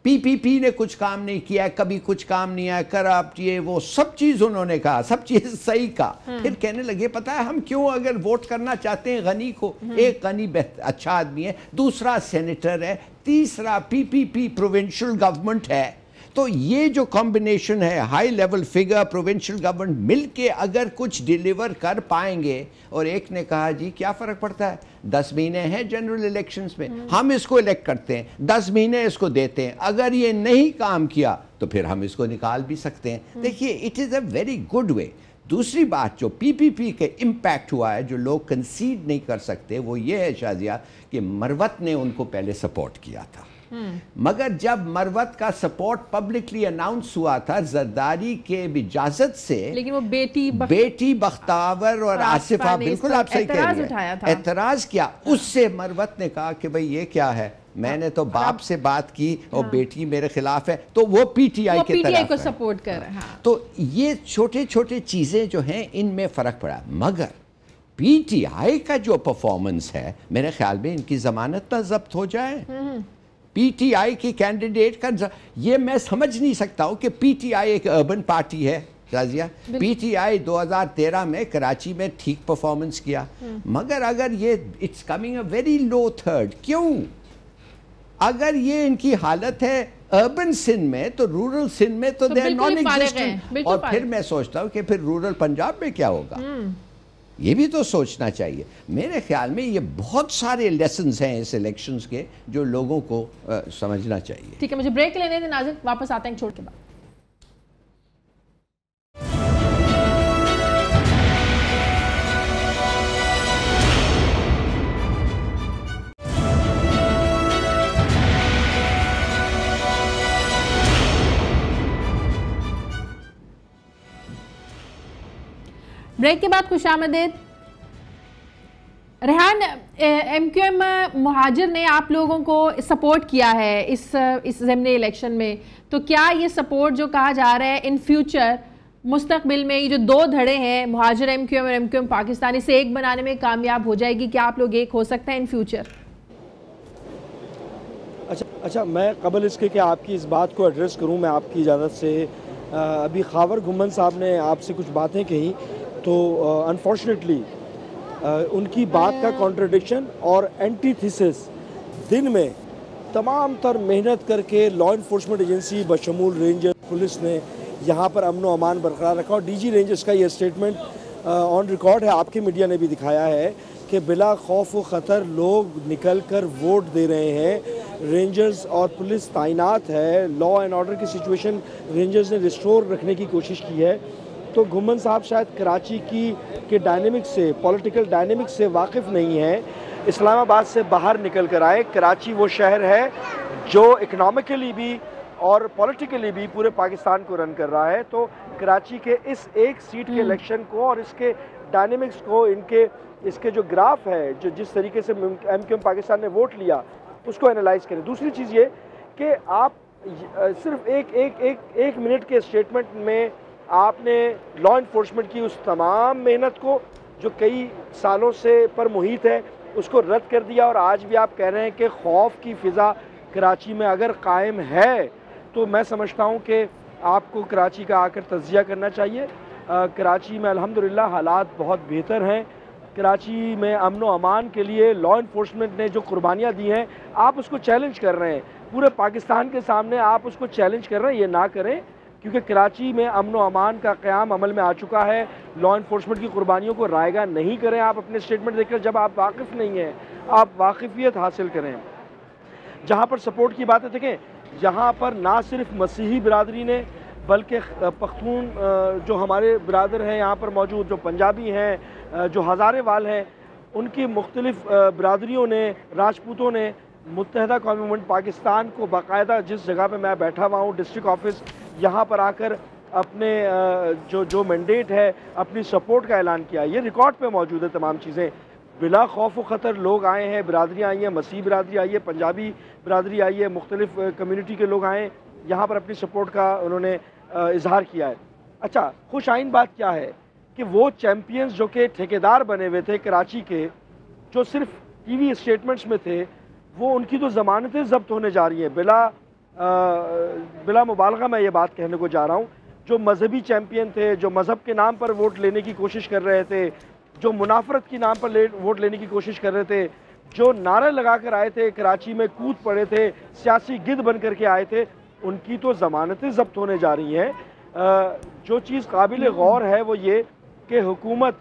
पीपीपी ने कुछ काम नहीं किया, कभी कुछ काम नहीं आया, करप्ट, ये वो सब चीज उन्होंने कहा, सब चीज सही कहा। फिर कहने लगे पता है हम क्यों अगर वोट करना चाहते हैं गनी को, एक गनी अच्छा आदमी है, दूसरा सेनेटर है, तीसरा पीपीपी प्रोविंशियल गवर्नमेंट है। तो ये जो कॉम्बिनेशन है, high level figure, provincial government, मिलके अगर कुछ डिलीवर कर पाएंगे। और एक ने कहा जी क्या फ़र्क पड़ता है, 10 महीने हैं जनरल इलेक्शंस में, हम इसको इलेक्ट करते हैं, 10 महीने इसको देते हैं, अगर ये नहीं काम किया तो फिर हम इसको निकाल भी सकते हैं। देखिए it is a very good way. दूसरी बात जो पीपीपी के इम्पैक्ट हुआ है, जो लोग कंसीड नहीं कर सकते, वो ये है शाजिया कि मरवत ने उनको पहले सपोर्ट किया था, मगर जब मरवत का सपोर्ट पब्लिकली अनाउंस हुआ था जरदारी के इजाजत से, लेकिन वो बेटी बख्तावर और आसिफा, बिल्कुल आप सही कह रही हैं, एतराज किया। उससे मरवत ने कहा कि भाई ये क्या है, मैंने तो बाप से बात की और बेटी मेरे खिलाफ है, तो वो पीटीआई के तरफ को सपोर्ट कर रहा है। तो ये छोटे छोटे चीजें जो हैं इनमें फर्क पड़ा, मगर पीटीआई का जो परफॉर्मेंस है मेरे ख्याल में इनकी जमानत ना जब्त हो जाए। पीटीआई की कैंडिडेट का ये मैं समझ नहीं सकता हूं कि पीटीआई एक अर्बन पार्टी है राजिया। पीटीआई 2013 में कराची में ठीक परफॉर्मेंस किया, मगर अगर ये it's coming a very low third. क्यों? अगर ये इनकी हालत है अर्बन सिंध में, तो रूरल सिंध में तो दे आर नॉन एग्जिस्टेंट। और फिर मैं सोचता हूं कि फिर रूरल पंजाब में क्या होगा, ये भी तो सोचना चाहिए। मेरे ख्याल में ये बहुत सारे लेसन्स हैं इस इलेक्शंस के जो लोगों को समझना चाहिए। ठीक है, मुझे ब्रेक लेने दें नाज़िर, वापस आते हैं छोड़ के बाद। ब्रेक के बाद खुशामदीद। रेहान, एमक्यूएम मुहाजिर ने आप लोगों को सपोर्ट किया है इस ज़िमनी इलेक्शन में, तो क्या ये सपोर्ट जो कहा जा रहा है इन फ्यूचर मुस्तकबिल में ये जो 2 धड़े हैं मुहाजिर एमक्यूएम और एमक्यूएम पाकिस्तानी से एक बनाने में कामयाब हो जाएगी? क्या आप लोग एक हो सकते हैं इन फ्यूचर? अच्छा, मैं कबल इसके कि आपकी इस बात को एड्रेस करूं, मैं आपकी इजाज़त से अभी खावर घुम्मन साहब ने आपसे कुछ बातें कही, तो अनफॉर्चुनेटली उनकी बात का कॉन्ट्रडिक्शन और एंटीथेसिस दिन में तमाम तर मेहनत करके लॉ इन्फोर्समेंट एजेंसी बशमूल रेंजर पुलिस ने यहाँ पर अमन व अमान बरकरार रखा। और डीजी रेंजर्स का ये स्टेटमेंट ऑन रिकॉर्ड है, आपके मीडिया ने भी दिखाया है कि बिला खौफ व ख़तर लोग निकल कर वोट दे रहे हैं। रेंजर्स और पुलिस तैनात है, लॉ एंड ऑर्डर की सिचुएशन रेंजर्स ने रिस्टोर रखने की कोशिश की है। तो घुम्मन साहब शायद कराची के डायनेमिक्स से, पॉलिटिकल डायनेमिक्स से वाकिफ़ नहीं है। इस्लामाबाद से बाहर निकल कर आए। कराची वो शहर है जो इकनॉमिकली भी और पॉलिटिकली भी पूरे पाकिस्तान को रन कर रहा है। तो कराची के इस एक सीट के इलेक्शन को और इसके डायनेमिक्स को, इसके जो ग्राफ है, जो जिस तरीके से एमक्यूएम पाकिस्तान ने वोट लिया, उसको एनालाइज करें। दूसरी चीज़ ये कि आप सिर्फ एक मिनट के स्टेटमेंट में आपने लॉ इन्फोर्समेंट की उस तमाम मेहनत को जो कई सालों से पर मुहित है, उसको रद्द कर दिया और आज भी आप कह रहे हैं कि खौफ की फ़िज़ा कराची में अगर कायम है, तो मैं समझता हूँ कि आपको कराची का आकर तज़किया करना चाहिए। कराची में अल्हम्दुलिल्लाह हालात बहुत बेहतर हैं। कराची में अमन व अमान के लिए लॉ इन्फोर्समेंट ने जो कुर्बानियाँ दी हैं, आप उसको चैलेंज कर रहे हैं पूरे पाकिस्तान के सामने, आप उसको चैलेंज कर रहे हैं। ये ना करें, क्योंकि कराची में अमन व अमान का क़याम अमल में आ चुका है। लॉ इन्फोर्समेंट की कुर्बानियों को रायगा नहीं करें। आप अपने स्टेटमेंट देखकर, जब आप वाकिफ़ नहीं हैं, आप वाकिफियत हासिल करें। जहाँ पर सपोर्ट की बातें देखें, यहाँ पर ना सिर्फ मसीही बिरादरी ने, बल्कि पख्तून जो हमारे बिरादर हैं यहाँ पर मौजूद, जो पंजाबी हैं, जो हज़ारे वाल हैं, उनकी मुख्तलिफ़ बिरादरियों ने, राजपूतों ने मुत्तहदा कौमी मूवमेंट पाकिस्तान को बाकायदा, जिस जगह पे मैं बैठा हुआ हूँ डिस्ट्रिक्ट ऑफिस, यहाँ पर आकर अपने जो मैंडेट है, अपनी सपोर्ट का ऐलान किया। ये रिकॉर्ड पे मौजूद है तमाम चीज़ें। बिला खौफ व ख़तर लोग आए हैं, बिरादरियाँ आई हैं, मसीह बिरादरी आई है, पंजाबी बिरादरी आई है, मुख्तलिफ़ कम्यूनिटी के लोग आए यहाँ पर अपनी सपोर्ट का उन्होंने इजहार किया है। अच्छा, खुश आइन बात क्या है कि वो चैम्पियंस जो कि ठेकेदार बने हुए थे कराची के, जो सिर्फ टीवी स्टेटमेंट्स में थे, वो उनकी तो ज़मानतें ज़ब्त होने जा रही हैं। बिला मुबालगा मैं ये बात कहने को जा रहा हूँ। जो मजहबी चैम्पियन थे, जो मज़हब के नाम पर वोट लेने की कोशिश कर रहे थे, जो मुनाफरत के नाम पर वोट लेने की कोशिश कर रहे थे, जो नारे लगा कर आए थे, कराची में कूद पड़े थे, सियासी गिद्ध बन करके आए थे, उनकी तो ज़मानतें ज़ब्त होने जा रही हैं। जो चीज़ काबिल गौर है वो ये कि हुकूमत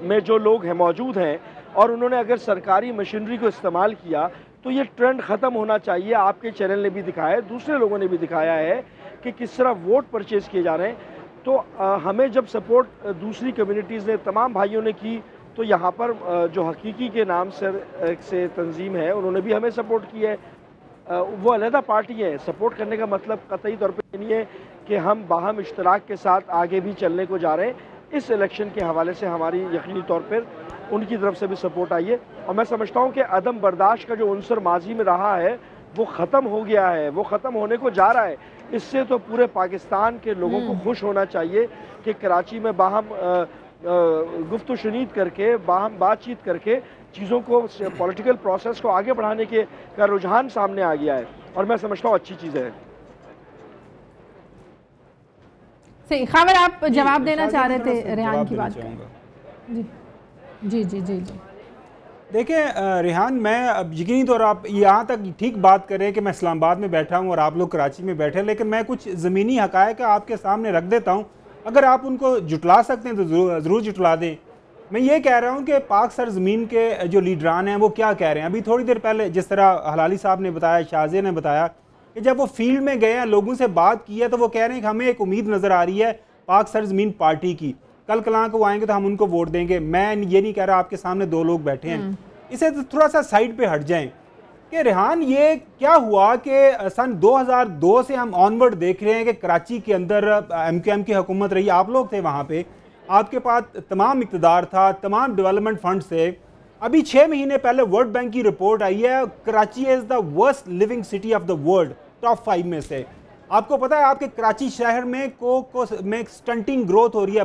में जो लोग हैं मौजूद हैं, और उन्होंने अगर सरकारी मशीनरी को इस्तेमाल किया, तो ये ट्रेंड ख़त्म होना चाहिए। आपके चैनल ने भी दिखाया है, दूसरे लोगों ने भी दिखाया है कि किस तरह वोट परचेज़ किए जा रहे हैं। तो हमें जब सपोर्ट दूसरी कम्युनिटीज़ ने, तमाम भाइयों ने की, तो यहाँ पर जो हकीकी के नाम से तंजीम है, उन्होंने भी हमें सपोर्ट की है। वो अलहदा पार्टी है। सपोर्ट करने का मतलब कतई तौर पे नहीं है कि हम बाहम इश्तराक के साथ आगे भी चलने को जा रहे हैं। इस इलेक्शन के हवाले से हमारी यकीनी तौर पर उनकी तरफ से भी सपोर्ट आई है, और मैं समझता हूँ कि अदम बर्दाश्त का जो उनसर माजी में रहा है वो ख़त्म हो गया है, वो ख़त्म होने को जा रहा है। इससे तो पूरे पाकिस्तान के लोगों को खुश होना चाहिए कि कराची में बाहम गुफ्तगू शुनीद करके, बाहम बातचीत करके चीज़ों को, पॉलिटिकल प्रोसेस को आगे बढ़ाने का रुझान सामने आ गया है, और मैं समझता हूँ अच्छी चीज़ है। सही खबर, आप जवाब देना चाह रहे थे रेहान की बात का? जी जी जी जी। देखिए रेहान, मैं अब यकीनी तौर आप यहाँ तक ठीक बात करें कि मैं इस्लामाबाद में बैठा हूँ और आप लोग कराची में बैठे, लेकिन मैं कुछ ज़मीनी हक़ाइक़ आपके सामने रख देता हूँ। अगर आप उनको जुटला सकते हैं तो ज़रूर जुटला दें। मैं ये कह रहा हूँ कि पाक सरज़मीन के जो लीडरान हैं वो क्या कह रहे हैं। अभी थोड़ी देर पहले जिस तरह हलाली साहब ने बताया, शाहज़े ने बताया कि जब वो फील्ड में गए हैं, लोगों से बात की है, तो वो कह रहे हैं कि हमें एक उम्मीद नज़र आ रही है पाक सरज़मीन पार्टी की, कल कलां को आएंगे तो हम उनको वोट देंगे। मैं ये नहीं कह रहा, आपके सामने दो लोग बैठे हैं, इसे तो थोड़ा सा साइड पे हट जाएं कि रेहान ये क्या हुआ कि सन 2002 से हम ऑनवर्ड देख रहे हैं कि कराची के अंदर MQM की हुकूमत रही, आप लोग थे वहाँ पे, आपके पास तमाम इक़्तिदार था, तमाम डेवलपमेंट फंड थे। अभी 6 महीने पहले वर्ल्ड बैंक की रिपोर्ट आई है, Karachi is the worst living city of the world, top 5 में से। आपको पता है आपके कराची शहर में में स्टंटिंग ग्रोथ हो रही है,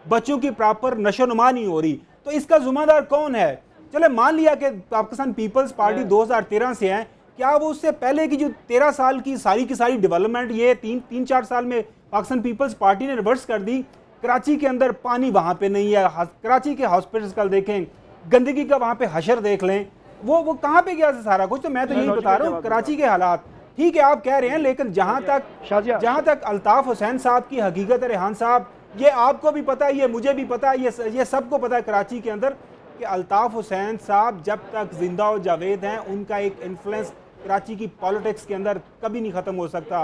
बच्चों की प्रॉपर नशोनुमा नहीं हो रही। तो इसका जिम्मेदार कौन है? चले मान लिया कि पाकिस्तान पीपल्स पार्टी 2013 से है, क्या वो उससे पहले की जो 13 साल की सारी डेवलपमेंट ये 3-4 साल में पाकिस्तान पीपल्स पार्टी ने रिवर्स कर दी? कराची के अंदर पानी वहाँ पे नहीं है, कराची के हॉस्पिटल्स कल देखें, गंदगी का वहाँ पे हशर देख लें, वो कहाँ पे गया सारा कुछ। तो मैं तो यही बता रहा हूँ, कराची के हालात ठीक है आप कह रहे हैं, लेकिन जहाँ तक अल्ताफ़ हुसैन साहब की हकीकत है रेहान साहब, ये आपको भी पता है, ये मुझे भी पता है, ये सबको पता है कराची के अंदर कि अल्ताफ़ हुसैन साहब जब तक जिंदा और जावेद हैं, उनका एक इन्फ्लुएंस कराची की पॉलिटिक्स के अंदर कभी नहीं ख़त्म हो सकता।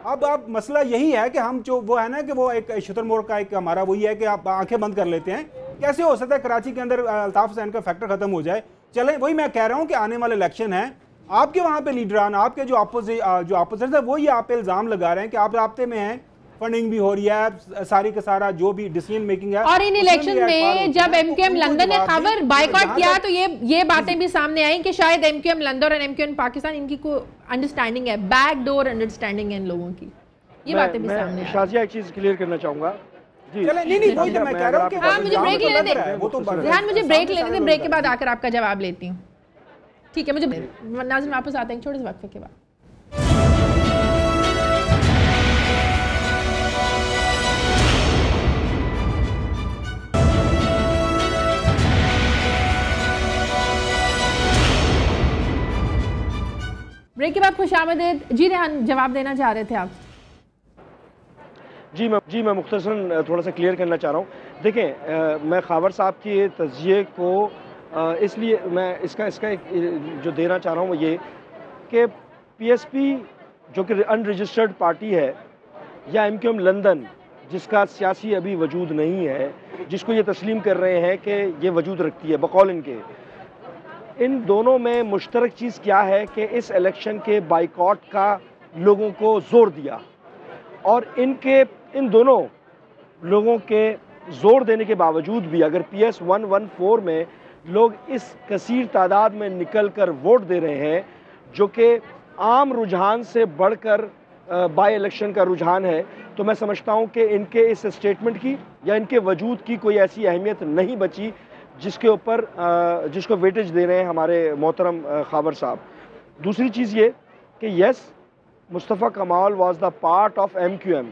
अब मसला यही है कि हम जो वो है ना कि वो एक शुतुरमुर्ग का एक हमारा वही है कि आप आंखें बंद कर लेते हैं। कैसे हो सकता है कराची के अंदर अल्ताफ़ हुसैन का फैक्टर ख़त्म हो जाए? चलें, वही मैं कह रहा हूँ कि आने वाले इलेक्शन है, आपके वहाँ पे लीडरान, आपके जो अपोजिशन है, वो ये आप पे इल्ज़ाम लगा रहे हैं कि आप राब्ते में हैं, फंडिंग भी हो रही है, सारी का सारा जो भी डिसीजन मेकिंग है। और इन इलेक्शन में जब MQM लंदन ने खबर बायकॉट किया तो ये बातें भी सामने आई कि शायद MQM लंदन और MQM पाकिस्तान, इनकी कोई अंडरस्टैंडिंग है, बैकडोर अंडरस्टैंडिंग है इन लोगों की, ये बातें भी सामने आई। शाजिया एक चीज़ क्लियर करना चाहूँगा चले नहीं वही तो मैं कह रहा हूं कि हाँ, मुझे ब्रेक लेने दें, वो तो रेहान मुझे ब्रेक लेने दें, ब्रेक के बाद आकर आपका जवाब लेती हूँ। ठीक है, मुझे नाज़रीन वापस आते हैं छोटे से वक्फे के बाद। ब्रेक के बाद खुशामदीद। जी रेहान, जवाब देना चाह रहे थे आप? जी मैं मुख्तसरन थोड़ा सा क्लियर करना चाह रहा हूँ। देखें, मैं खावर साहब के तज़किये को इसलिए मैं इसका एक जो देना चाह रहा हूँ वो ये कि पीएसपी जो कि अनरजिस्टर्ड पार्टी है, या एमक्यूएम लंदन जिसका सियासी अभी वजूद नहीं है, जिसको ये तस्लीम कर रहे हैं कि ये वजूद रखती है बकौल इनके, इन दोनों में मुश्तरक चीज़ क्या है कि इस इलेक्शन के बाइकॉट का लोगों को जोर दिया, और इन दोनों लोगों के जोर देने के बावजूद भी अगर PS 114 में लोग इस कसीर तादाद में निकल कर वोट दे रहे हैं, जो कि आम रुझान से बढ़कर बाई इलेक्शन का रुझान है, तो मैं समझता हूं कि इनके इस स्टेटमेंट की या इनके वजूद की कोई ऐसी अहमियत नहीं बची जिसके ऊपर जिसको वेटेज दे रहे हैं हमारे मोहतरम खावर साहब। दूसरी चीज़ ये कि यस, मुस्तफ़ा कमाल was the part of MQM।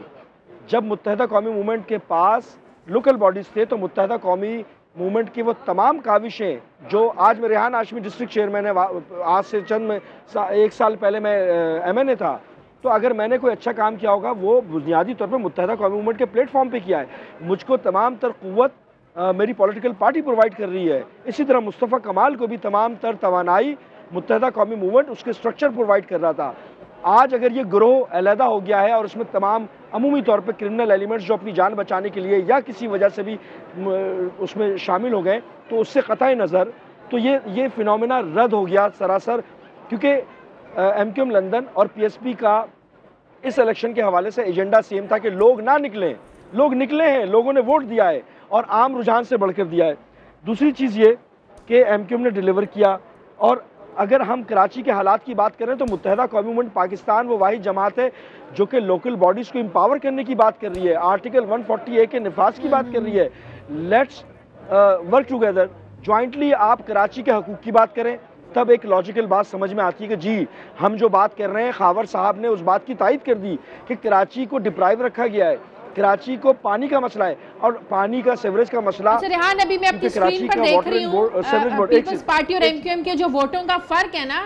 जब मुत्तहिदा कौमी मूवमेंट के पास लोकल बॉडीज़ थे तो मुत्तहिदा कौमी मूवमेंट की वो तमाम काविशें जो आज मैं रेहान हाशमी डिस्ट्रिक्ट चेयरमैन है, आज से एक साल पहले मैं MNA था, तो अगर मैंने कोई अच्छा काम किया होगा वो बुनियादी तौर पर मुत्तहिदा कौमी मूवमेंट के प्लेटफॉर्म पे किया है। मुझको तमाम तर क़ुव्वत मेरी पॉलिटिकल पार्टी प्रोवाइड कर रही है। इसी तरह मुस्तफ़ा कमाल को भी तमाम तर तवानाई मुत्तहिदा कौमी मूवमेंट उसके स्ट्रक्चर प्रोवाइड कर रहा था। आज अगर ये ग्रोह अलहदा हो गया है और उसमें तमाम अमूमी तौर पे क्रिमिनल एलिमेंट्स जो अपनी जान बचाने के लिए या किसी वजह से भी उसमें शामिल हो गए, तो उससे क़तई नज़र तो ये फिनोमेना रद्द हो गया सरासर, क्योंकि MQM लंदन और PSP का इस इलेक्शन के हवाले से एजेंडा सेम था कि लोग ना निकलें। लोग निकले हैं, लोगों ने वोट दिया है और आम रुझान से बढ़कर दिया है। दूसरी चीज़ ये कि MQM ने डिलीवर किया, और अगर हम कराची के हालात की बात करें तो मुत्तहिदा कौमी मूवमेंट पाकिस्तान वो वाहिद जमात है जो कि लोकल बॉडीज़ को एम्पावर करने की बात कर रही है, आर्टिकल 140A के निफाज की बात कर रही है। Let's work together jointly. आप कराची के हकूक़ की बात करें तब एक लॉजिकल बात समझ में आती है कि जी हम जो बात कर रहे हैं, खावर साहब ने उस बात की तायद कर दी कि कराची को डिप्राइव रखा गया है, कराची को पानी का मसला है और पानी का सीवरेज का मसला। अच्छा रेहान, अभी मैं अपनी स्क्रीन पर देख रही हूँ पीपल्स पार्टी और MQM के जो वोटों का फर्क है ना,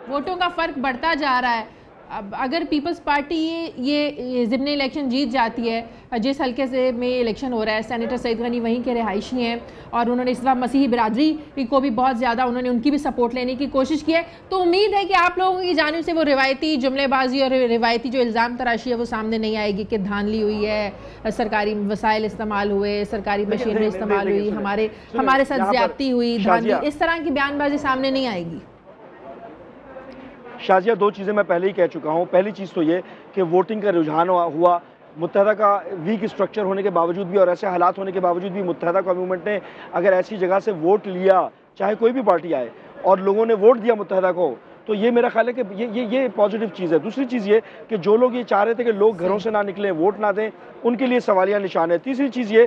वोटों का फर्क बढ़ता जा रहा है। अब अगर पीपल्स पार्टी ये ज़िमनी इलेक्शन जीत जाती है, जिस हल्के से में इलेक्शन हो रहा है, सेनेटर सईद गनी वहीं के रिहायशी हैं और उन्होंने इस बार मसीही बिरादरी को भी बहुत ज़्यादा उनकी भी सपोर्ट लेने की कोशिश की है, तो उम्मीद है कि आप लोगों की जानिब से वो रिवायती जुमलेबाजी और रिवायती जो इल्ज़ाम तराशी है वो सामने नहीं आएगी कि धांधली हुई है, सरकारी वसाइल इस्तेमाल हुए, सरकारी मशीनरी इस्तेमाल हुई, हमारे साथ ज़्यादती हुई, धांधली, इस तरह की बयानबाजी सामने नहीं आएगी। शाजिया, दो चीज़ें मैं पहले ही कह चुका हूँ। पहली चीज़ तो ये कि वोटिंग का रुझान हुआ, मुत्तहिदा का वीक स्ट्रक्चर होने के बावजूद भी और ऐसे हालात होने के बावजूद भी मुत्तहिदा कौमी मूवमेंट ने अगर ऐसी जगह से वोट लिया, चाहे कोई भी पार्टी आए, और लोगों ने वोट दिया मुत्तहिदा को, तो ये मेरा ख्याल है कि ये पॉजिटिव चीज़ है। दूसरी चीज़ ये कि जो लोग ये चाह रहे थे कि लोग घरों से ना निकलें, वोट ना दें, उनके लिए सवालिया निशान है। तीसरी चीज़ ये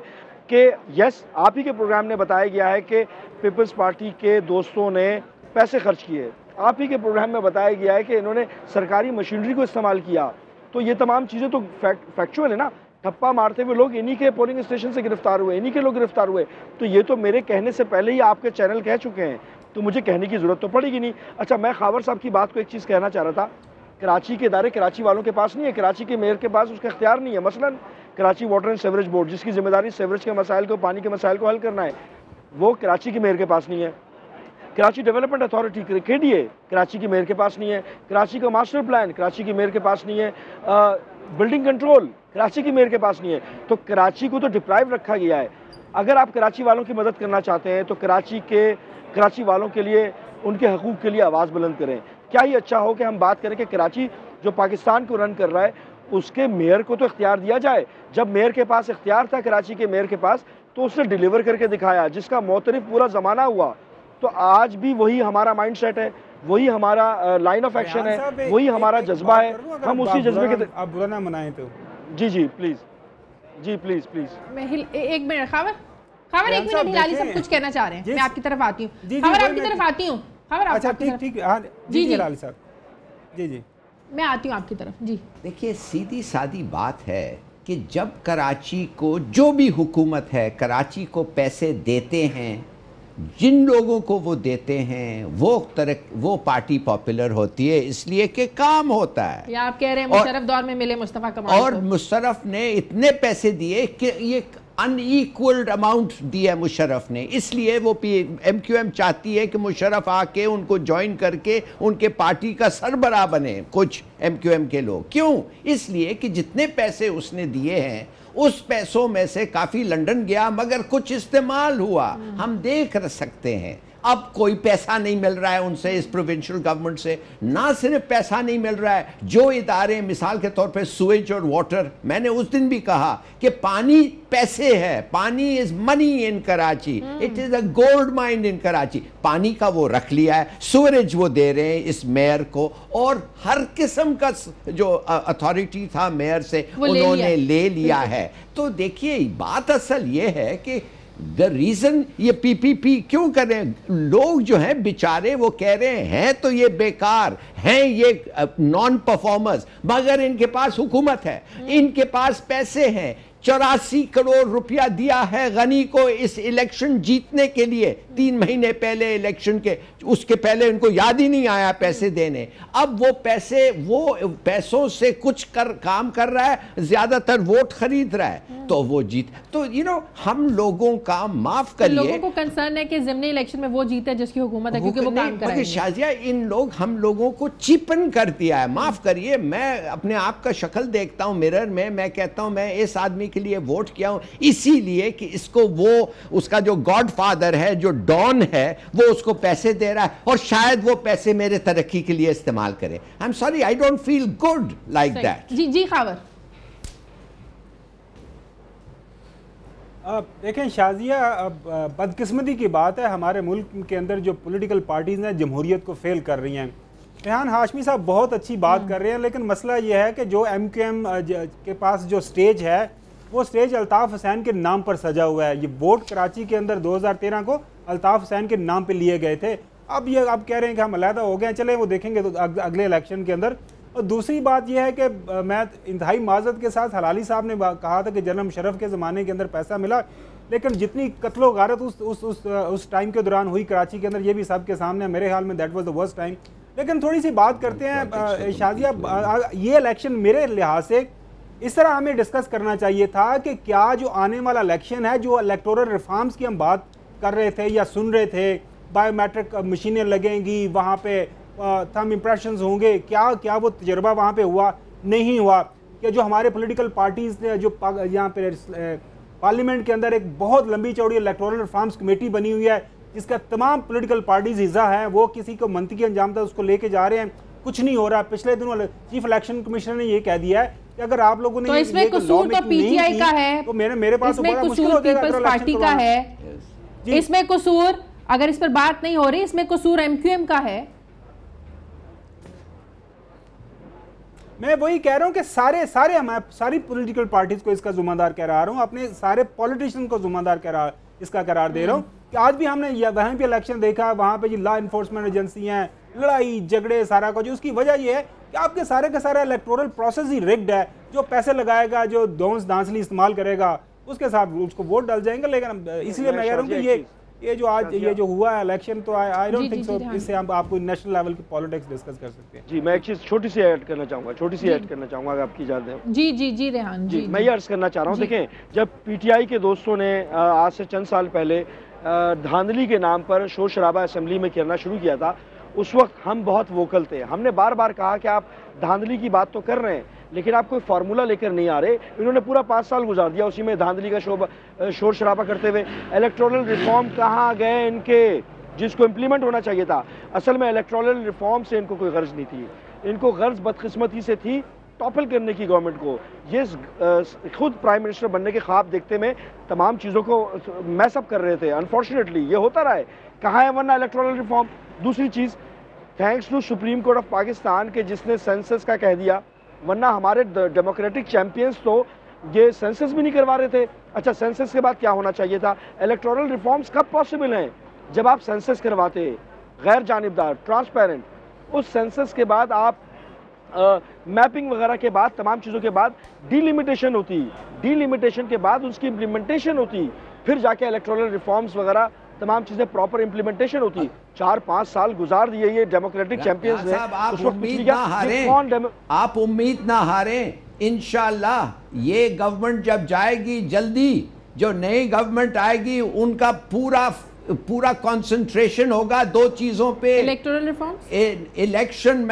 कि यस, आप ही के प्रोग्राम में बताया गया है कि पीपल्स पार्टी के दोस्तों ने पैसे खर्च किए, आप ही के प्रोग्राम में बताया गया है कि इन्होंने सरकारी मशीनरी को इस्तेमाल किया, तो ये तमाम चीज़ें तो फैक्चुअल है ना। ठप्पा मारते हुए लोग इन्हीं के पोलिंग स्टेशन से गिरफ्तार हुए, इन्हीं के लोग गिरफ्तार हुए, तो ये तो मेरे कहने से पहले ही आपके चैनल कह चुके हैं, तो मुझे कहने की ज़रूरत तो पड़ेगी नहीं। अच्छा, मैं खावर साहब की बात को एक चीज़ कहना चाह रहा था, कराची के इदारे कराची वालों के पास नहीं है, कराची के मेयर के पास उसका इख्तियार नहीं है। मसलन Karachi water and sewerage board, जिसकी जिम्मेदारी सीवरेज के मसाइल को, पानी के मसाइल को हल करना है, वो कराची के मेयर के पास नहीं है। Karachi development authority KDA Karachi के मेयर के पास नहीं है। कराची का मास्टर प्लान कराची के मेयर के पास नहीं है। बिल्डिंग कंट्रोल कराची के मेयर के पास नहीं है। तो कराची को तो डिप्राइव रखा गया है। अगर आप कराची वालों की मदद करना चाहते हैं तो कराची वालों के लिए, उनके हकूक़ के लिए आवाज़ बुलंद करें। क्या ही अच्छा हो कि हम बात करें कि कराची जो पाकिस्तान को रन कर रहा है उसके मेयर को तो इख्तियार दिया जाए। जब मेयर के पास इख्तियार था, कराची के मेयर के पास, तो उसने डिलीवर करके दिखाया, जिसका मोतरफ पूरा ज़माना हुआ। तो आज भी वही हमारा माइंड सेट है, वही हमारा लाइन ऑफ एक्शन है, वही हमारा जज्बा है। हम उसी जज्बे के, आप बुरा ना मनाएं तो। जी प्लीज़। जी प्लीज प्लीज। मैं एक मिनट खबर एक मिनट, हिलाली सब कुछ कहना चाह रहे हैं, मैं आपकी तरफ आती हूँ। खबर आपकी तरफ आती हूँ। खबर अच्छा ठीक जी हिलाली साहब, जी मैं आती हूँ आपकी तरफ। जी देखिए, सीधी सादी बात है कि जब कराची को जो भी हुकूमत है कराची को पैसे देते हैं, जिन लोगों को वो देते हैं वो पार्टी पॉपुलर होती है, इसलिए कि काम होता है। या आप कह रहे हैं मुशर्रफ दौर में मिले मुस्तफा कमाल और मुशर्रफ ने इतने पैसे दिए कि ये अनइक्वल्ड अमाउंट दिया मुशर्रफ ने, इसलिए वो MQM चाहती है कि मुशर्रफ आके उनको ज्वाइन करके उनके पार्टी का सरबराह बने कुछ MQM के लोग। क्यों? इसलिए कि जितने पैसे उसने दिए हैं उस पैसों में से काफ़ी लंदन गया, मगर कुछ इस्तेमाल हुआ, हम देख सकते हैं। अब कोई पैसा नहीं मिल रहा है उनसे, इस प्रोविंशियल गवर्नमेंट से। ना सिर्फ पैसा नहीं मिल रहा है, जो इदारे मिसाल के तौर पे सुएज और वाटर, मैंने उस दिन भी कहा कि पानी पैसे है, पानी is money in Karachi, it is a gold mine in Karachi. पानी का वो रख लिया है, सुवरेज वो दे रहे हैं इस मेयर को, और हर किस्म का जो अथॉरिटी था मेयर से उन्होंने ले लिया है। तो देखिए, बात असल ये है कि द रीजन ये PPP क्यों कर रहे हैं लोग जो हैं बेचारे, वो कह रहे हैं तो ये बेकार हैं, ये नॉन परफॉर्मर्स, मगर इनके पास हुकूमत है, इनके पास पैसे हैं। 84 करोड़ रुपया दिया है गनी को इस इलेक्शन जीतने के लिए, 3 महीने पहले इलेक्शन के, उसके पहले उनको याद ही नहीं आया पैसे देने। अब वो पैसों से कुछ काम कर रहा है, ज्यादातर वोट खरीद रहा है, तो वो जीत। तो हम लोगों का माफ करिए, लोगों को कंसर्न है कि ज़िमनी इलेक्शन में वो जीते जिसकी हुकूमत है, क्योंकि वो काम कर रहे हैं। शाजिया, हम लोगों को चिपन कर दिया है, माफ करिए। मैं अपने आप का शक्ल देखता हूं मिरर में, मैं कहता हूं मैं इस आदमी के लिए वोट किया हूं इसीलिए कि इसको उसका जो गॉडफादर है, जो डॉन है, वो उसको पैसे दे रहा है, और शायद वो पैसे मेरे तरक्की के लिए इस्तेमाल करे। I am sorry, I don't feel good like that. जी खावर। देखें शाजिया, बदकिस्मती की बात है, हमारे मुल्क के अंदर जो पॉलिटिकल पार्टीज हैं जमहूरियत को फेल कर रही हैं। रेहान हाशमी साहब बहुत अच्छी बात कर रहे हैं, लेकिन मसला यह है कि जो MQM के पास जो स्टेज है, वो स्टेज अल्ताफ़ हुसैन के नाम पर सजा हुआ है। ये वोट कराची के अंदर 2013 को अल्ताफ़ हुसैन के नाम पे लिए गए थे। अब कह रहे हैं कि हम अलहदा हो गए, चले वो देखेंगे तो अगले इलेक्शन के अंदर। और दूसरी बात यह है कि मैं इंतहाई माजरत के साथ हलाली साहब ने कहा था कि जनरल मुशर्रफ के ज़माने के अंदर पैसा मिला, लेकिन जितनी कत्लो गारत उस टाइम के दौरान हुई कराची के अंदर, ये भी सबके सामने, मेरे ख्याल में that was the worst time. लेकिन थोड़ी सी बात करते हैं शाजिया, ये इलेक्शन मेरे लिहाज से इस तरह हमें डिस्कस करना चाहिए था कि क्या जो आने वाला इलेक्शन है, जो इलेक्टोरल रिफॉर्म्स की हम बात कर रहे थे या सुन रहे थे, बायोमेट्रिक मशीनें लगेंगी, वहाँ पे थंब इम्प्रेशंस होंगे, क्या वो तजर्बा वहाँ पे हुआ? नहीं हुआ। कि जो हमारे पॉलिटिकल पार्टीज़ ने, जो यहाँ पे पार्लियामेंट के अंदर एक बहुत लंबी चौड़ी इलेक्टोरल रिफॉर्म्स कमेटी बनी हुई है, जिसका तमाम पॉलिटिकल पार्टीज हिस्सा है, वो किसी को मंतकी अंजाम तक उसको लेके जा रहे हैं, कुछ नहीं हो रहा। पिछले दिनों चीफ इलेक्शन कमिश्नर ने ये कह दिया है कि अगर आप लोगों ने तो इसमें कसूर तो PTI का है, तो मेरे पास इसमें कसूर पीपल्स पार्टी का है, इसमें कसूर, अगर इस पर बात नहीं हो रही, इसमें कसूर MQM का है। मैं वही कह रहा हूँ कि सारी पॉलिटिकल पार्टीज को इसका जिम्मेदार कह रहा हूँ, अपने सारे पॉलिटिशियन को जिम्मेदार इसका करार दे रहा हूँ कि आज भी हमने वहाँ पे इलेक्शन देखा, वहाँ पे जी लॉ इन्फोर्समेंट एजेंसी हैं, लड़ाई झगड़े सारा कुछ। उसकी वजह यह है कि आपके सारे का सारा इलेक्टोरल प्रोसेस ही रिग्ड है। जो पैसे लगाएगा, जो धांसली इस्तेमाल करेगा, उसके साथ उसको वोट डाल जाएंगे। लेकिन इसलिए मैं कह रहा हूँ कि ये जो आज ये जो हुआ है इलेक्शन, तो आई डोंट थिंक सो इससे हम आपको नेशनल लेवल की पॉलिटिक्स डिस्कस कर सकते हैं। जी मैं एक चीज़ छोटी सी ऐड करना चाहूँगा अगर आपकी इजाज़त है। जी रेहान जी, मैं ये अर्ज करना चाह रहा हूँ, देखें, जब PTI के दोस्तों ने आज से चंद साल पहले धांधली के नाम पर शोर शराबा असेंबली में करना शुरू किया था, उस वक्त हम बहुत वोकल थे। हमने बार बार कहा कि आप धांधली की बात तो कर रहे हैं, लेकिन आप कोई फार्मूला लेकर नहीं आ रहे। इन्होंने पूरा 5 साल गुजार दिया उसी में धांधली का शोर शराबा करते हुए। इलेक्टोरल रिफॉर्म कहाँ गए इनके, जिसको इम्प्लीमेंट होना चाहिए था? असल में इलेक्टोरल रिफॉर्म से इनको कोई गर्ज नहीं थी, इनको गर्ज बदकिस्मती से थी टॉपल करने की गवर्नमेंट को। ये खुद प्राइम मिनिस्टर बनने के ख्वाब देखते में तमाम चीज़ों को मैसअप कर रहे थे। अनफॉर्चुनेटली ये होता रहा है। कहाँ है वरना इलेक्टोरल रिफॉर्म? दूसरी चीज़, thanks to Supreme Court of Pakistan के जिसने सेंसस का कह दिया, वरना हमारे डेमोक्रेटिक चैंपियंस तो ये सेंसस भी नहीं करवा रहे थे। अच्छा, सेंसस के बाद क्या होना चाहिए था? इलेक्टोरल रिफॉर्म्स कब पॉसिबल हैं? जब आप सेंसस करवाते, गैर जानिबदार, ट्रांसपेरेंट। उस सेंसस के बाद आप मैपिंग वगैरह के बाद, तमाम चीज़ों के बाद डीलिमिटेशन होती, डीलिमिटेशन के बाद उसकी इम्प्लीमेंटेशन होती, फिर जाके इलेक्टोरल रिफॉर्म्स वगैरह तमाम चीज़ें प्रॉपर इम्प्लीमेंटेशन होती। 4-5 साल गुजार दिए ये डेमोक्रेटिक चैंपियंस ने। आप उम्मीद ना हारें, इंशाल्लाह ये गवर्नमेंट जब जाएगी जल्दी, जो नई गवर्नमेंट आएगी उनका पूरा कंसंट्रेशन होगा दो चीजों पे, इलेक्टोरल रिफॉर्म्स, इलेक्शन,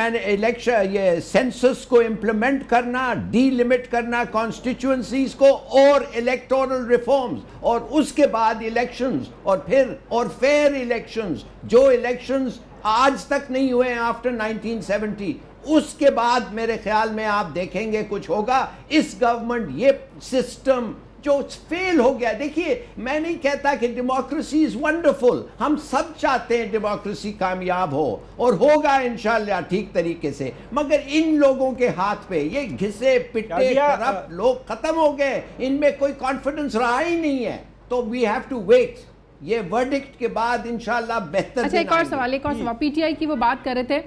ये सेंसस को इंप्लीमेंट करना, डीलिमिट करना कॉन्स्टिट्यूएंसीज को, और इलेक्टोरल रिफॉर्म्स, और उसके बाद इलेक्शंस, और फिर और फेयर इलेक्शंस, जो इलेक्शंस आज तक नहीं हुए हैं आफ्टर 1970। उसके बाद मेरे ख्याल में आप देखेंगे कुछ होगा। इस गवर्नमेंट ये सिस्टम जो फेल हो गया, देखिए मैं नहीं कहता कि डेमोक्रेसी इज वंडरफुल, हम सब चाहते हैं डेमोक्रेसी कामयाब हो और होगा इंशाल्लाह ठीक तरीके से, मगर इन लोगों के हाथ पे ये घिसे पिटे करप्ट लोग खत्म हो गए, इनमें कोई कॉन्फिडेंस रहा ही नहीं है। तो वी हैव टू वेट, ये वर्डिक्ट के बाद इंशाल्लाह बेहतर। अच्छा, एक और सवाल पीटीआई की वो बात कर रहे थे,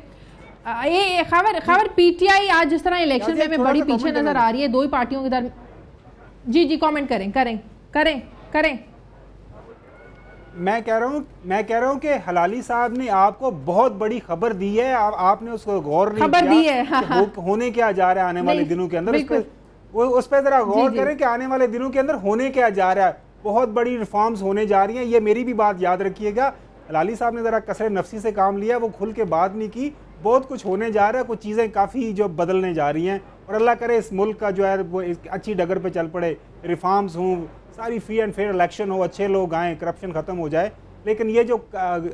ये खबर पीटीआई आज जिस तरह इलेक्शन में बड़ी पीछे नजर आ रही है दो ही पार्टियों के दरमियान। जी कमेंट करें। मैं कह रहा हूँ कि हलाली साहब ने आपको बहुत बड़ी खबर दी है, आपने उसको गौर नहीं खबर दी है। हाँ। होने क्या जा रहा है आने वाले दिनों के अंदर, उस पर जरा गौर करें कि आने वाले दिनों के अंदर होने क्या जा रहा है। बहुत बड़ी रिफॉर्म्स होने जा रही हैं, ये मेरी भी बात याद रखिएगा। हलाली साहब ने जरा कसर नफसी से काम लिया, वो खुल के बात नहीं की। बहुत कुछ होने जा रहा है, कुछ चीज़ें काफ़ी जो बदलने जा रही हैं, और अल्लाह करे इस मुल्क का जो है वो अच्छी डगर पे चल पड़े, रिफॉर्म्स हों, सारी फ्री एंड फेयर इलेक्शन हो, अच्छे लोग आएँ, करप्शन ख़त्म हो जाए। लेकिन ये जो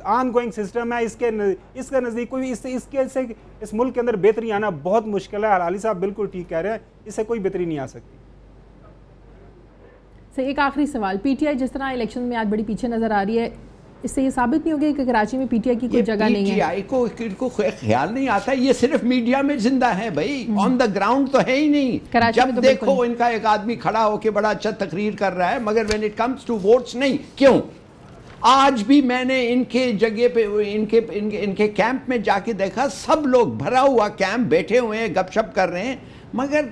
ऑन गोइंग सिस्टम है, इसके नज़दीक कोई इस मुल्क के अंदर बेहतरी आना बहुत मुश्किल है। हलाली साहब बिल्कुल ठीक कह रहे हैं, इससे कोई बेहतरी नहीं आ सकती। एक आखिरी सवाल, पीटीआई जिस तरह इलेक्शन में आज बड़ी पीछे नजर आ रही है, इससे ये साबित नहीं होगी कि कराची में पीटीआई की कोई जगह नहीं है? पीटीआई को ख्याल नहीं आता, ये सिर्फ मीडिया में जिंदा है भाई, ऑन द ग्राउंड तो है ही नहीं। जब तो देखो इनका एक आदमी खड़ा होकर बड़ा अच्छा तकरीर कर रहा है, मगर when it comes to votes नहीं। क्यों? आज भी मैंने इनके जगह पे इनके कैंप में जाके देखा, सब लोग भरा हुआ कैंप, बैठे हुए हैं, गपशप कर रहे हैं, मगर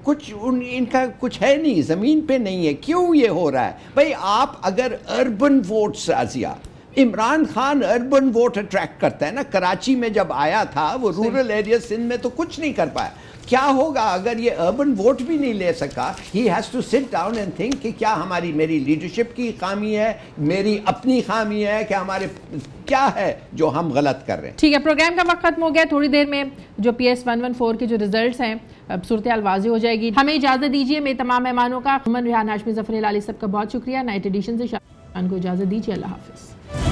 कुछ इनका कुछ है नहीं, ज़मीन पे नहीं है। क्यों ये हो रहा है भाई? आप अगर अर्बन वोट्स, आजिया Imran Khan urban vote attract करता है ना, कराची में जब आया था वो रूरल एरिया सिंध में तो कुछ नहीं कर पाया। क्या होगा अगर ये अर्बन वोट भी नहीं ले सका? He has to sit down and think कि क्या मेरी लीडरशिप की खामी है, मेरी अपनी खामी है, क्या हमारे क्या है जो हम गलत कर रहे हैं। ठीक है, प्रोग्राम का वक्त खत्म हो गया। थोड़ी देर में जो PS 114 के जो रिजल्ट्स हैं, अब सूरत हाल वाज़ेह हो जाएगी। हमें इजाज़त दीजिए। मेरे तमाम मेहमानों का, अमन, रेहान, हाशमी, ज़फ़र, अली, सबका बहुत शुक्रिया। नाइट एडिशन से शाम को इजाज़त दीजिए। अल्लाह हाफ़िज़।